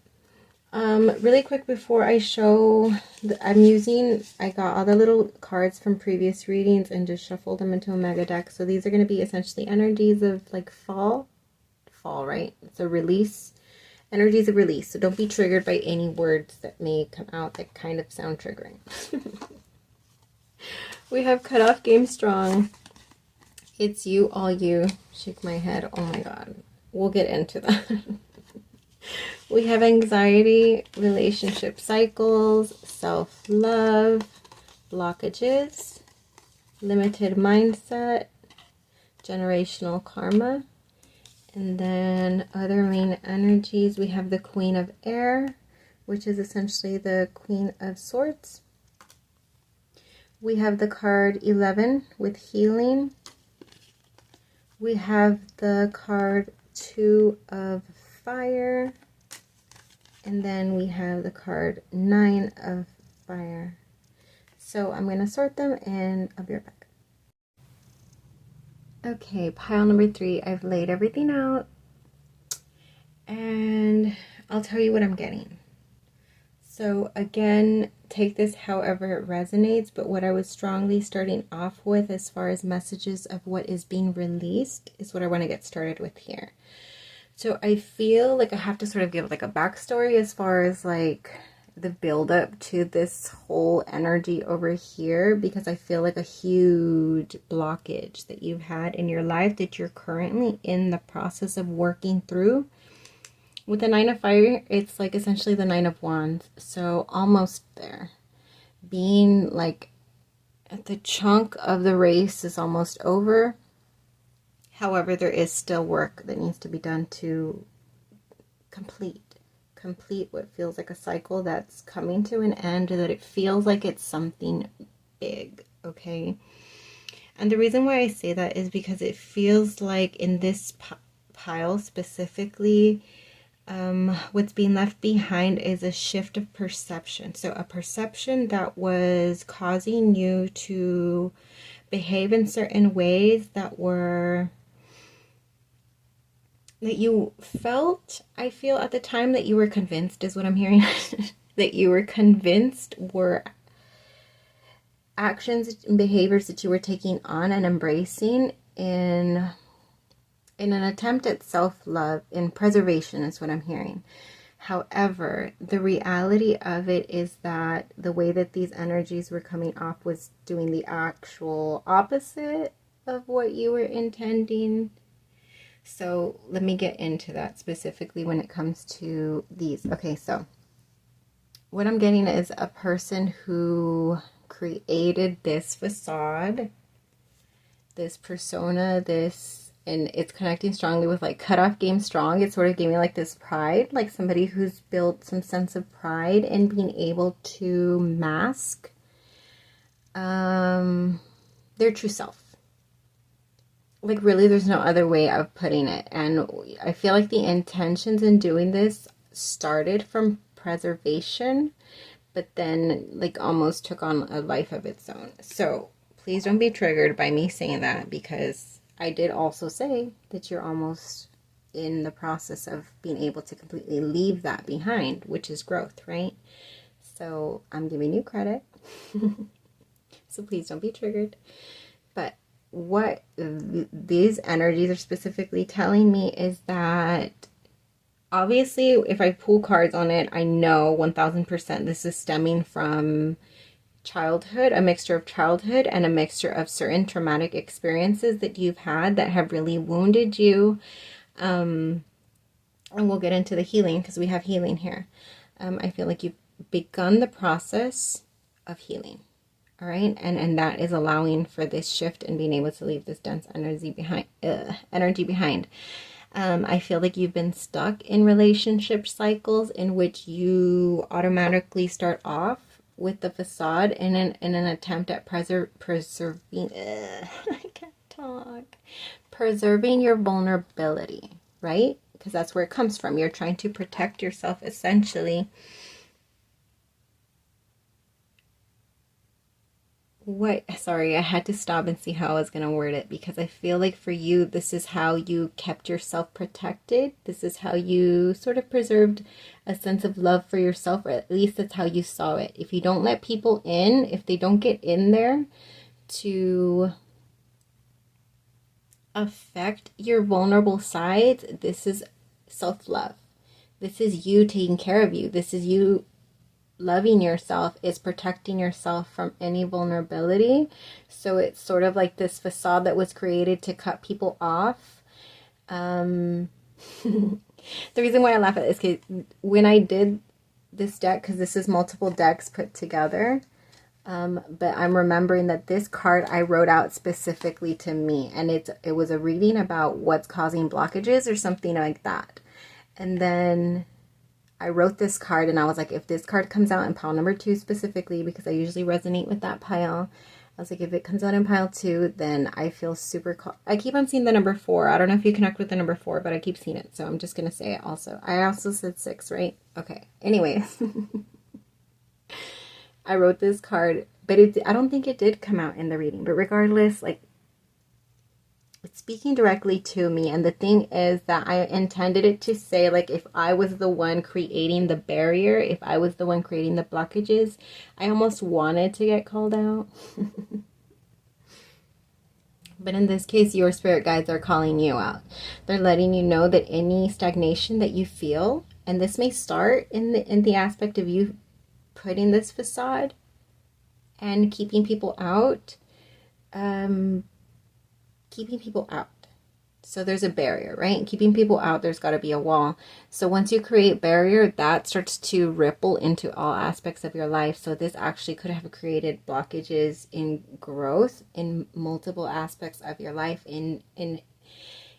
Really quick before I show, I got all the little cards from previous readings and just shuffled them into a mega deck. So these are going to be essentially energies of like fall, right? It's a release, energies of release. So don't be triggered by any words that may come out that kind of sound triggering. We have Cut Off Game Strong. It's you, all you. Shake my head. Oh my God. We'll get into that. We have Anxiety, Relationship Cycles, Self-Love, Blockages, Limited Mindset, Generational Karma, and then other main energies. We have the Queen of Air, which is essentially the Queen of Swords. We have the card 11 with Healing. We have the card 2 of Fire. And then we have the card 9 of Fire. So I'm going to sort them and I'll be right back. Okay, pile number 3. I've laid everything out. And I'll tell you what I'm getting. So again, take this however it resonates. But what I was strongly starting off with as far as messages of what is being released is what I want to get started with here. So I feel like I have to sort of give like a backstory as far as like the build up to this whole energy over here, because I feel like a huge blockage that you've had in your life that you're currently in the process of working through. With the 9 of Fire, it's like essentially the 9 of Wands. So almost there. Being like at the chunk of the race is almost over. However, there is still work that needs to be done to complete what feels like a cycle that's coming to an end, that it feels like it's something big, okay? And the reason why I say that is because it feels like in this pile specifically, what's being left behind is a shift of perception. So a perception that was causing you to behave in certain ways that you felt, I feel at the time that you were convinced, is what I'm hearing, that you were convinced were actions and behaviors that you were taking on and embracing in an attempt at self-love, in preservation is what I'm hearing. However, the reality of it is that the way that these energies were coming off was doing the actual opposite of what you were intending. So let me get into that specifically when it comes to these. Okay, so what I'm getting is a person who created this facade, this persona, and it's connecting strongly with like Cut Off Game Strong. It's sort of giving like this pride, like somebody who's built some sense of pride in being able to mask their true self. Like really, there's no other way of putting it. And I feel like the intentions in doing this started from preservation, but then like almost took on a life of its own. So please don't be triggered by me saying that, because I did also say that you're almost in the process of being able to completely leave that behind, which is growth, right? So I'm giving you credit. So please don't be triggered. But what these energies are specifically telling me is that obviously if I pull cards on it, I know 1000% this is stemming from childhood, a mixture of childhood and a mixture of certain traumatic experiences that you've had that have really wounded you. And we'll get into the healing because we have healing here. I feel like you've begun the process of healing. All right. And that is allowing for this shift and being able to leave this dense energy behind. I feel like you've been stuck in relationship cycles in which you automatically start off with the facade in an attempt at preserving your vulnerability, right? Because that's where it comes from. You're trying to protect yourself essentially. Sorry, I had to stop and see how I was going to word it, because I feel like for you, this is how you kept yourself protected. This is how you sort of preserved a sense of love for yourself, or at least that's how you saw it. If you don't let people in, if they don't get in there to affect your vulnerable sides, this is self-love. This is you taking care of you. This is you loving yourself, is protecting yourself from any vulnerability. So it's sort of like this facade that was created to cut people off. The reason why I laugh at this is when I did this deck, because this is multiple decks put together, but I'm remembering that this card I wrote out specifically to me, and it was a reading about what's causing blockages or something like that. And then I wrote this card and I was like, if this card comes out in pile number 2 specifically, because I usually resonate with that pile, I was like, if it comes out in pile 2, then I feel super I keep on seeing the number 4. I don't know if you connect with the number 4, but I keep seeing it. So I'm just going to say it also. I also said 6, right? Okay. Anyways. I wrote this card, but I don't think it did come out in the reading. But regardless, like, it's speaking directly to me. And the thing is that I intended it to say, like, if I was the one creating the barrier, if I was the one creating the blockages, I almost wanted to get called out. But in this case, your spirit guides are calling you out. They're letting you know that any stagnation that you feel, and this may start in the aspect of you putting this facade and keeping people out, So there's a barrier, right? Keeping people out, there's got to be a wall. So once you create barrier, that starts to ripple into all aspects of your life. So this actually could have created blockages in growth in multiple aspects of your life. In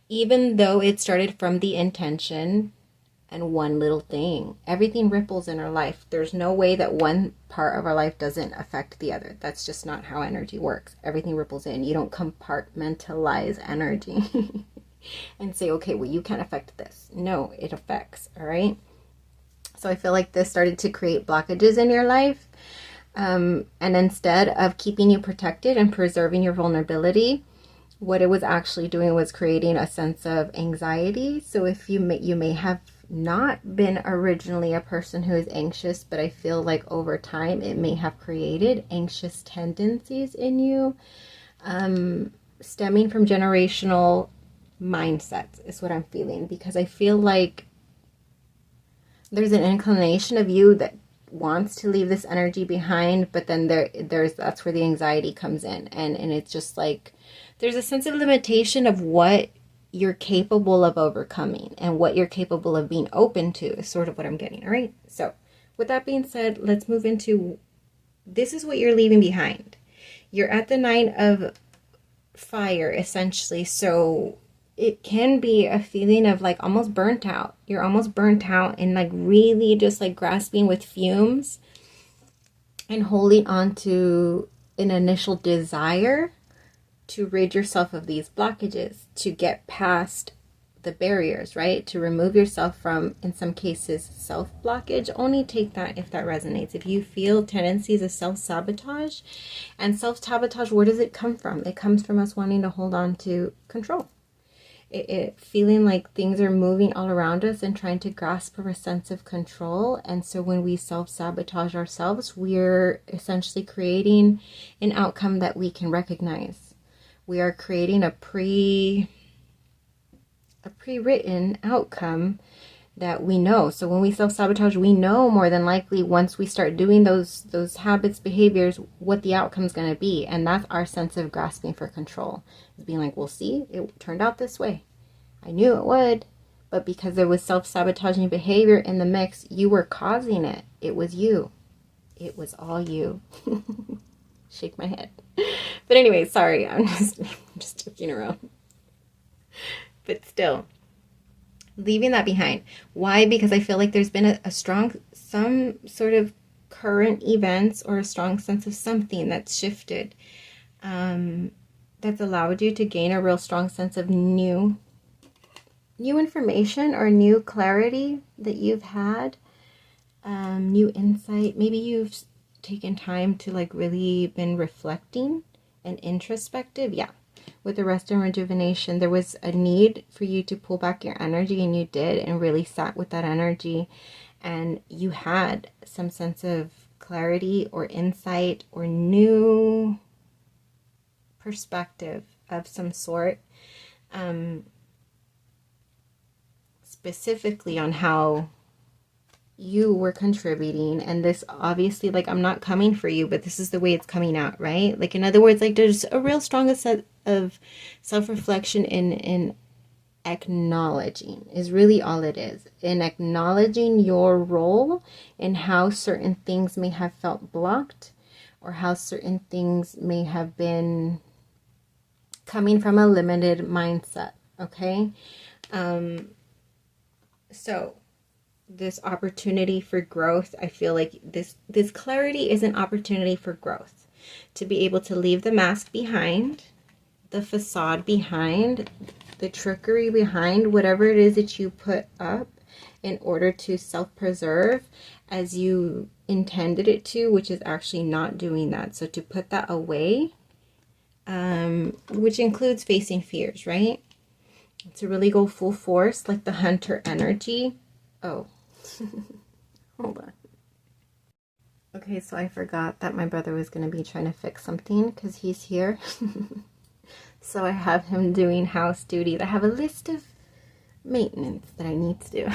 even though it started from the intention and one little thing, everything ripples in our life. There's no way that one part of our life doesn't affect the other. That's just not how energy works. Everything ripples in. You don't compartmentalize energy and say, okay, well, you can't affect this. No, it affects. All right. So I feel like this started to create blockages in your life. And instead of keeping you protected and preserving your vulnerability, what it was actually doing was creating a sense of anxiety. So if you may have not been originally a person who is anxious, but I feel like over time it may have created anxious tendencies in you, stemming from generational mindsets is what I'm feeling, because I feel like there's an inclination of you that wants to leave this energy behind, but then that's where the anxiety comes in, and it's just like there's a sense of limitation of what you're capable of overcoming and what you're capable of being open to is sort of what I'm getting. All right. So with that being said, let's move into, this is what you're leaving behind. You're at the 9 of fire, essentially. So it can be a feeling of like almost burnt out. You're almost burnt out and like really just like grasping with fumes and holding on to an initial desire to rid yourself of these blockages, to get past the barriers, right? To remove yourself from, in some cases, self-blockage. Only take that if that resonates. If you feel tendencies of self-sabotage, and self-sabotage, where does it come from? It comes from us wanting to hold on to control. It feeling like things are moving all around us and trying to grasp for a sense of control. And so when we self-sabotage ourselves, we're essentially creating an outcome that we can recognize. We are creating a pre-written outcome that we know. So when we self-sabotage, we know more than likely once we start doing those habits, behaviors, what the outcome is going to be. And that's our sense of grasping for control. It's being like, well, see, it turned out this way. I knew it would. But because there was self-sabotaging behavior in the mix, you were causing it. It was you. It was all you. Shake my head. But anyway, sorry. I'm just joking around. But still, leaving that behind. Why? Because I feel like there's been some sort of current events or a strong sense of something that's shifted, that's allowed you to gain a real strong sense of new information or new clarity that you've had, new insight. Maybe you've taken time to like really been reflecting and introspective. Yeah. With the rest and rejuvenation, there was a need for you to pull back your energy, and you did, and really sat with that energy, and you had some sense of clarity or insight or new perspective of some sort, specifically on how you were contributing. And this obviously, like, I'm not coming for you, but this is the way it's coming out, right? Like, in other words, like, there's a real strong set of self-reflection in acknowledging is really all it is. In acknowledging your role in how certain things may have felt blocked, or how certain things may have been coming from a limited mindset. Okay. So this opportunity for growth, I feel like this clarity is an opportunity for growth, to be able to leave the mask behind, the facade behind, the trickery behind, whatever it is that you put up in order to self-preserve as you intended it to, which is actually not doing that. So to put that away, which includes facing fears, right? To really go full force, like the hunter energy. Oh, hold on. Okay, so I forgot that my brother was going to be trying to fix something because he's here. So I have him doing house duty. I have a list of maintenance that I need to do.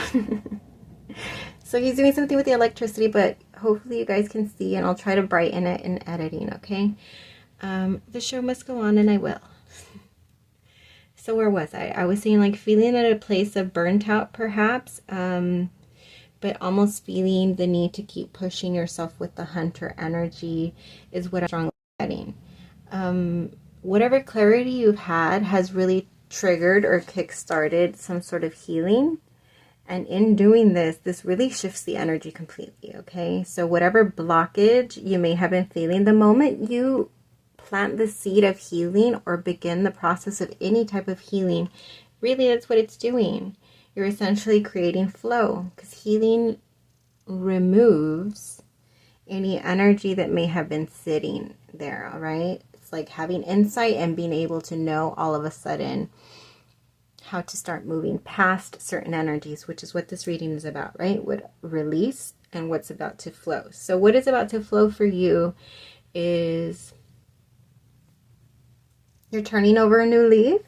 So he's doing something with the electricity, but hopefully you guys can see, and I'll try to brighten it in editing, okay? The show must go on, and I will. So where was I? I was saying, like, feeling at a place of burnt out, perhaps, but almost feeling the need to keep pushing yourself with the hunter energy is what I'm strongly getting. Whatever clarity you've had has really triggered or kick-started some sort of healing. And in doing this really shifts the energy completely, okay? So whatever blockage you may have been feeling, the moment you plant the seed of healing or begin the process of any type of healing, really that's what it's doing. You're essentially creating flow, because healing removes any energy that may have been sitting there, all right? It's like having insight and being able to know all of a sudden how to start moving past certain energies, which is what this reading is about, right? What release and what's about to flow. So what is about to flow for you is you're turning over a new leaf,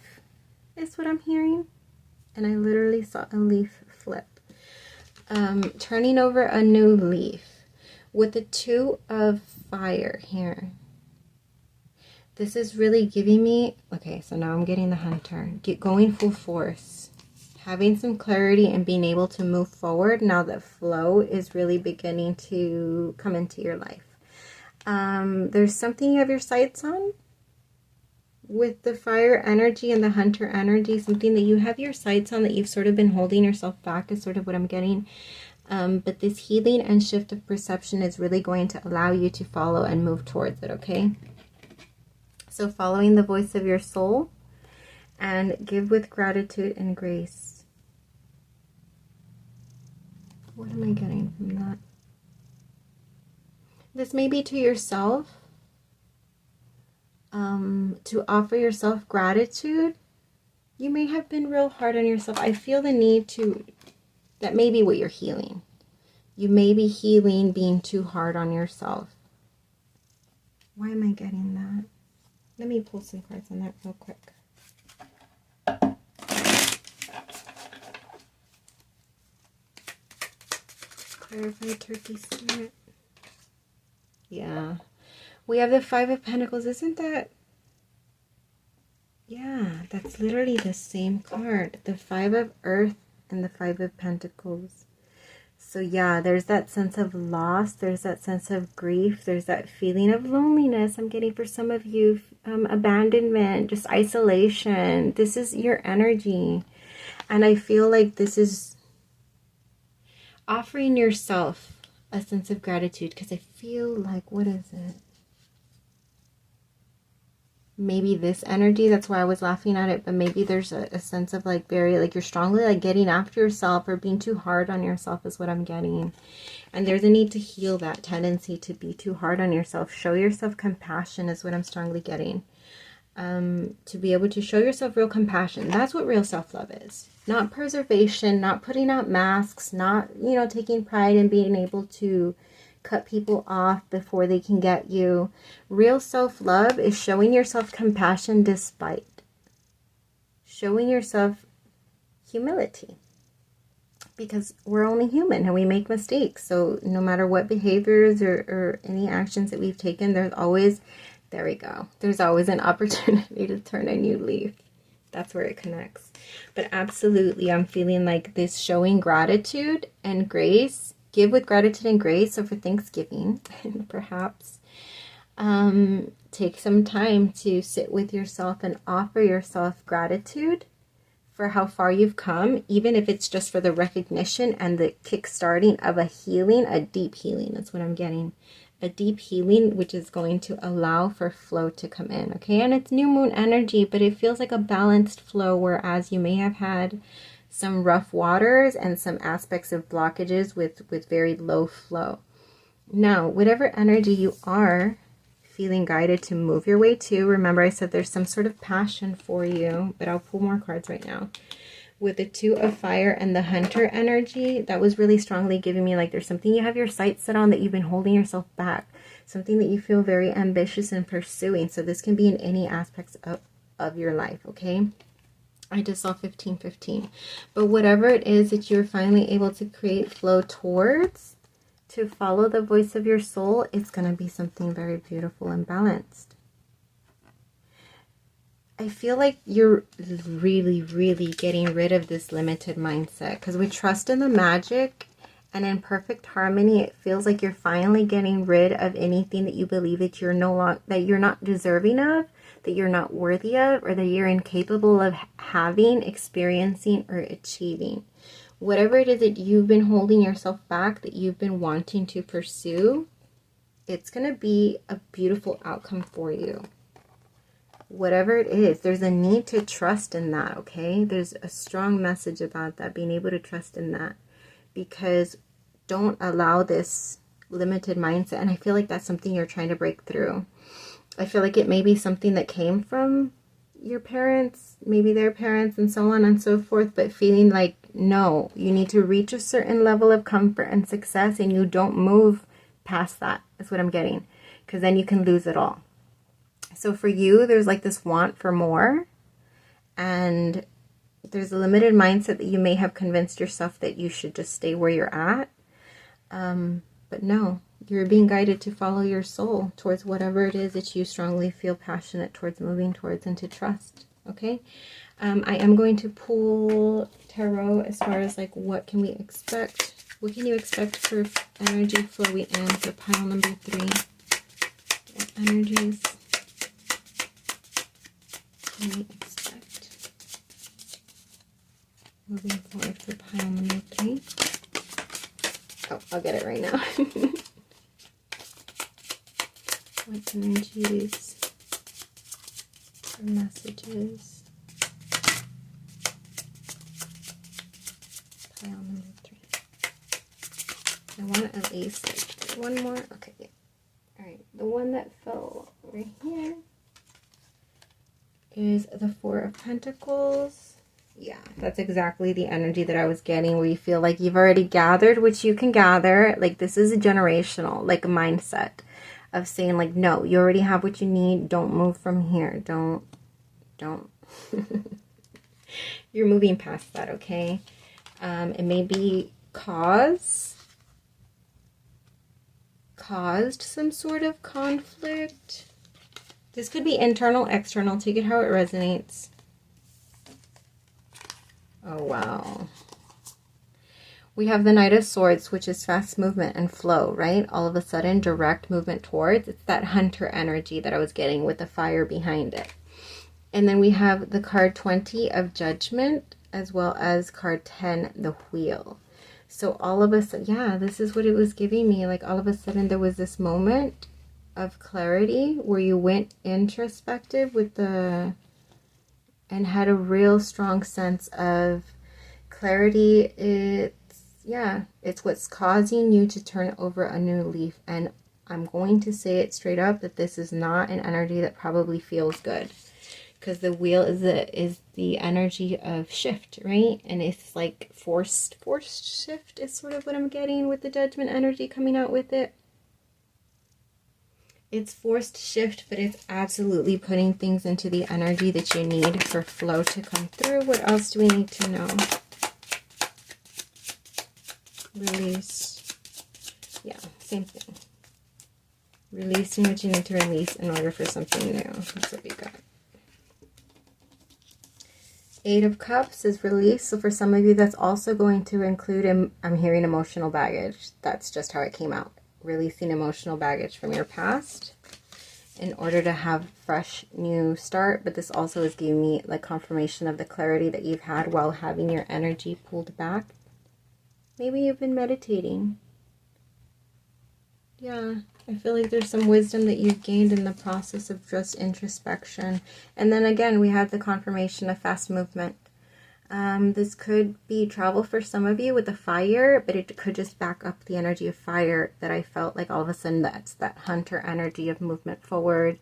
is what I'm hearing. And I literally saw a leaf flip. Turning over a new leaf with the Two of Fire here. This is really giving me, okay, so now I'm getting the hunter. Going full force. Having some clarity and being able to move forward now that flow is really beginning to come into your life. There's something you have your sights on with the fire energy and the hunter energy. Something that you have your sights on, that you've sort of been holding yourself back, is sort of what I'm getting. But this healing and shift of perception is really going to allow you to follow and move towards it, okay? So following the voice of your soul, and give with gratitude and grace. What am I getting from that? This may be to yourself, to offer yourself gratitude. You may have been real hard on yourself. I feel the need to, that may be what you're healing. You may be healing being too hard on yourself. Why am I getting that? Let me pull some cards on that real quick. Clarify Turkey Spirit. Yeah. We have the Five of Pentacles. Isn't that... Yeah, that's literally the same card. The Five of Earth and the Five of Pentacles. So yeah, there's that sense of loss. There's that sense of grief. There's that feeling of loneliness. I'm getting for some of you, abandonment, just isolation. This is your energy. And I feel like this is offering yourself a sense of gratitude, because I feel like, what is it? Maybe this energy, that's why I was laughing at it, but maybe there's a sense of like very, like you're strongly like getting after yourself or being too hard on yourself is what I'm getting. And there's a need to heal that tendency to be too hard on yourself. Show yourself compassion is what I'm strongly getting. To be able to show yourself real compassion. That's what real self-love is. Not preservation, not putting out masks, not, you know, taking pride in being able to cut people off before they can get you. Real self-love is showing yourself compassion despite. Showing yourself humility. Because we're only human and we make mistakes. So no matter what behaviors or any actions that we've taken, there's always, there we go. There's always an opportunity to turn a new leaf. That's where it connects. But absolutely, I'm feeling like this showing gratitude and grace. Give with gratitude and grace over Thanksgiving, perhaps. Take some time to sit with yourself and offer yourself gratitude for how far you've come, even if it's just for the recognition and the kickstarting of a healing, a deep healing. That's what I'm getting. A deep healing, which is going to allow for flow to come in, okay? And it's new moon energy, but it feels like a balanced flow, whereas you may have had some rough waters and some aspects of blockages with very low flow. Now, whatever energy you are feeling guided to move your way to, remember I said there's some sort of passion for you, but I'll pull more cards right now. With the Two of Fire and the Hunter energy, that was really strongly giving me like there's something you have your sights set on that you've been holding yourself back. Something that you feel very ambitious in pursuing. So this can be in any aspects of your life, okay? I just saw 1515. But whatever it is that you're finally able to create flow towards, to follow the voice of your soul, it's going to be something very beautiful and balanced. I feel like you're really, really getting rid of this limited mindset. Because we trust in the magic and in perfect harmony, it feels like you're finally getting rid of anything that you believe that you're that you're not deserving of, that you're not worthy of, or that you're incapable of having, experiencing, or achieving. Whatever it is that you've been holding yourself back, that you've been wanting to pursue, it's going to be a beautiful outcome for you. Whatever it is, there's a need to trust in that, okay? There's a strong message about that, being able to trust in that. Because don't allow this limited mindset. And I feel like that's something you're trying to break through. I feel like it may be something that came from your parents, maybe their parents, and so on and so forth. But feeling like, no, you need to reach a certain level of comfort and success, and you don't move past that. That's what I'm getting. Because then you can lose it all. So for you, there's like this want for more, and there's a limited mindset that you may have convinced yourself that you should just stay where you're at. But no, you're being guided to follow your soul towards whatever it is that you strongly feel passionate towards moving towards, and to trust. Okay. I am going to pull tarot as far as like what can we expect? What can you expect for energy flowy in for pile number 3? What energies can we expect moving forward for pile number 3? Oh, I'll get it right now. What energies or messages? Pile number 3. I want at least like one more. Okay, yeah. Alright, the one that fell over here is the Four of Pentacles. Yeah, that's exactly the energy that I was getting, where you feel like you've already gathered what you can gather. Like this is a generational, like a mindset of saying like, no, you already have what you need. Don't move from here. Don't. You're moving past that, okay? It may be cause caused some sort of conflict. This could be internal, external. Take it how it resonates. Oh, wow. We have the Knight of Swords, which is fast movement and flow, right? All of a sudden, direct movement towards. It's that hunter energy that I was getting with the fire behind it. And then we have the card 20 of Judgment, as well as card 10, the Wheel. So all of a sudden, yeah, this is what it was giving me. Like all of a sudden there was this moment of clarity where you went introspective with the, and had a real strong sense of clarity. It's what's causing you to turn over a new leaf. And I'm going to say it straight up that this is not an energy that probably feels good. Because the wheel is the energy of shift, right? And it's like forced shift is sort of what I'm getting with the Judgment energy coming out with it. It's forced shift, but it's absolutely putting things into the energy that you need for flow to come through. What else do we need to know? Release. Yeah, same thing. Releasing what you need to release in order for something new. That's what we got. 8 of Cups is release. So for some of you, that's also going to include, I'm hearing emotional baggage. That's just how it came out. Releasing emotional baggage from your past in order to have fresh new start. But this also is giving me like confirmation of the clarity that you've had while having your energy pulled back. Maybe you've been meditating. Yeah, I feel like there's some wisdom that you've gained in the process of just introspection. And then again, we have the confirmation of fast movement. This could be travel for some of you with the fire, but it could just back up the energy of fire that I felt like all of a sudden that's that hunter energy of movement forward.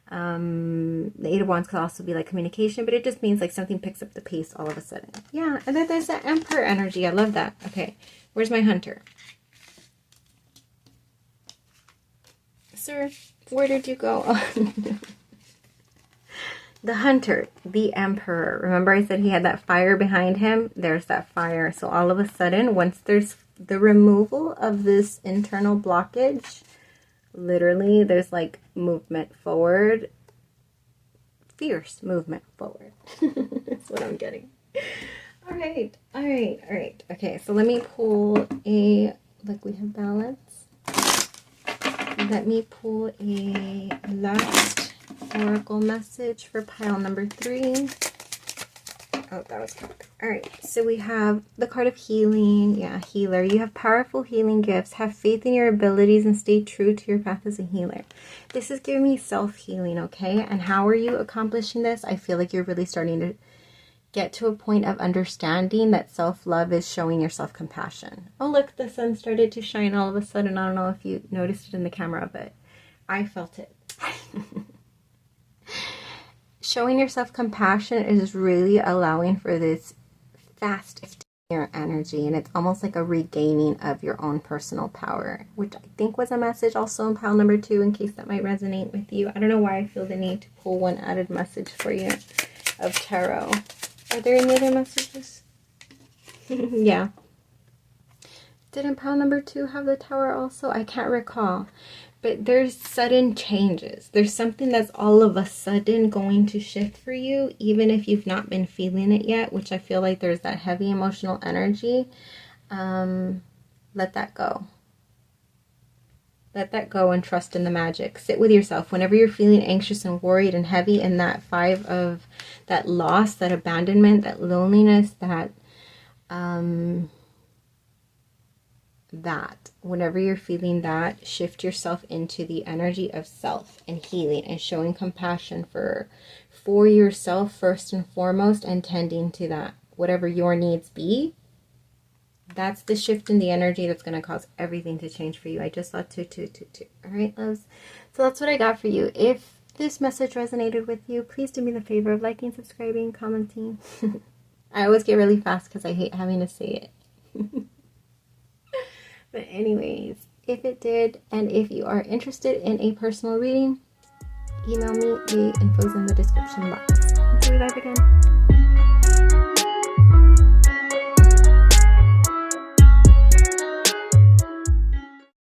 The 8 of Wands could also be like communication, but it just means like something picks up the pace all of a sudden. Yeah, and then there's that Emperor energy. I love that. Okay, where's my hunter? Sir, where did you go? The hunter, the emperor. Remember I said he had that fire behind him? There's that fire. So all of a sudden, once there's the removal of this internal blockage, literally there's like movement forward. Fierce movement forward. That's what I'm getting. All right. Okay, so let me pull a, look, we have balance. Let me pull a last oracle message for pile number 3. Oh, that was quick. All right, so we have the card of healing. Yeah, healer. You have powerful healing gifts. Have faith in your abilities and stay true to your path as a healer. This is giving me self-healing, okay? And how are you accomplishing this? I feel like you're really starting to get to a point of understanding that self-love is showing yourself compassion. Oh, look, the sun started to shine all of a sudden. I don't know if you noticed it in the camera, but I felt it. Showing yourself compassion is really allowing for this fast shift in your energy, and it's almost like a regaining of your own personal power, which I think was a message also in pile number 2, in case that might resonate with you. I don't know why I feel the need to pull one added message for you of tarot. Are there any other messages? Yeah. Didn't pile number 2 have the Tower also? I can't recall. But there's sudden changes. There's something that's all of a sudden going to shift for you, even if you've not been feeling it yet, which I feel like there's that heavy emotional energy. Let that go. Let that go and trust in the magic. Sit with yourself. Whenever you're feeling anxious and worried and heavy, and that 5 of that loss, that abandonment, that loneliness, whenever you're feeling that, shift yourself into the energy of self and healing and showing compassion for yourself first and foremost, and tending to that, whatever your needs be. That's the shift in the energy that's going to cause everything to change for you. I just saw 2. All right, loves. So that's what I got for you. If this message resonated with you, please do me the favor of liking, subscribing, commenting. I always get really fast because I hate having to say it. But anyways, if it did, and if you are interested in a personal reading, email me. The info's in the description box. Until we dive again.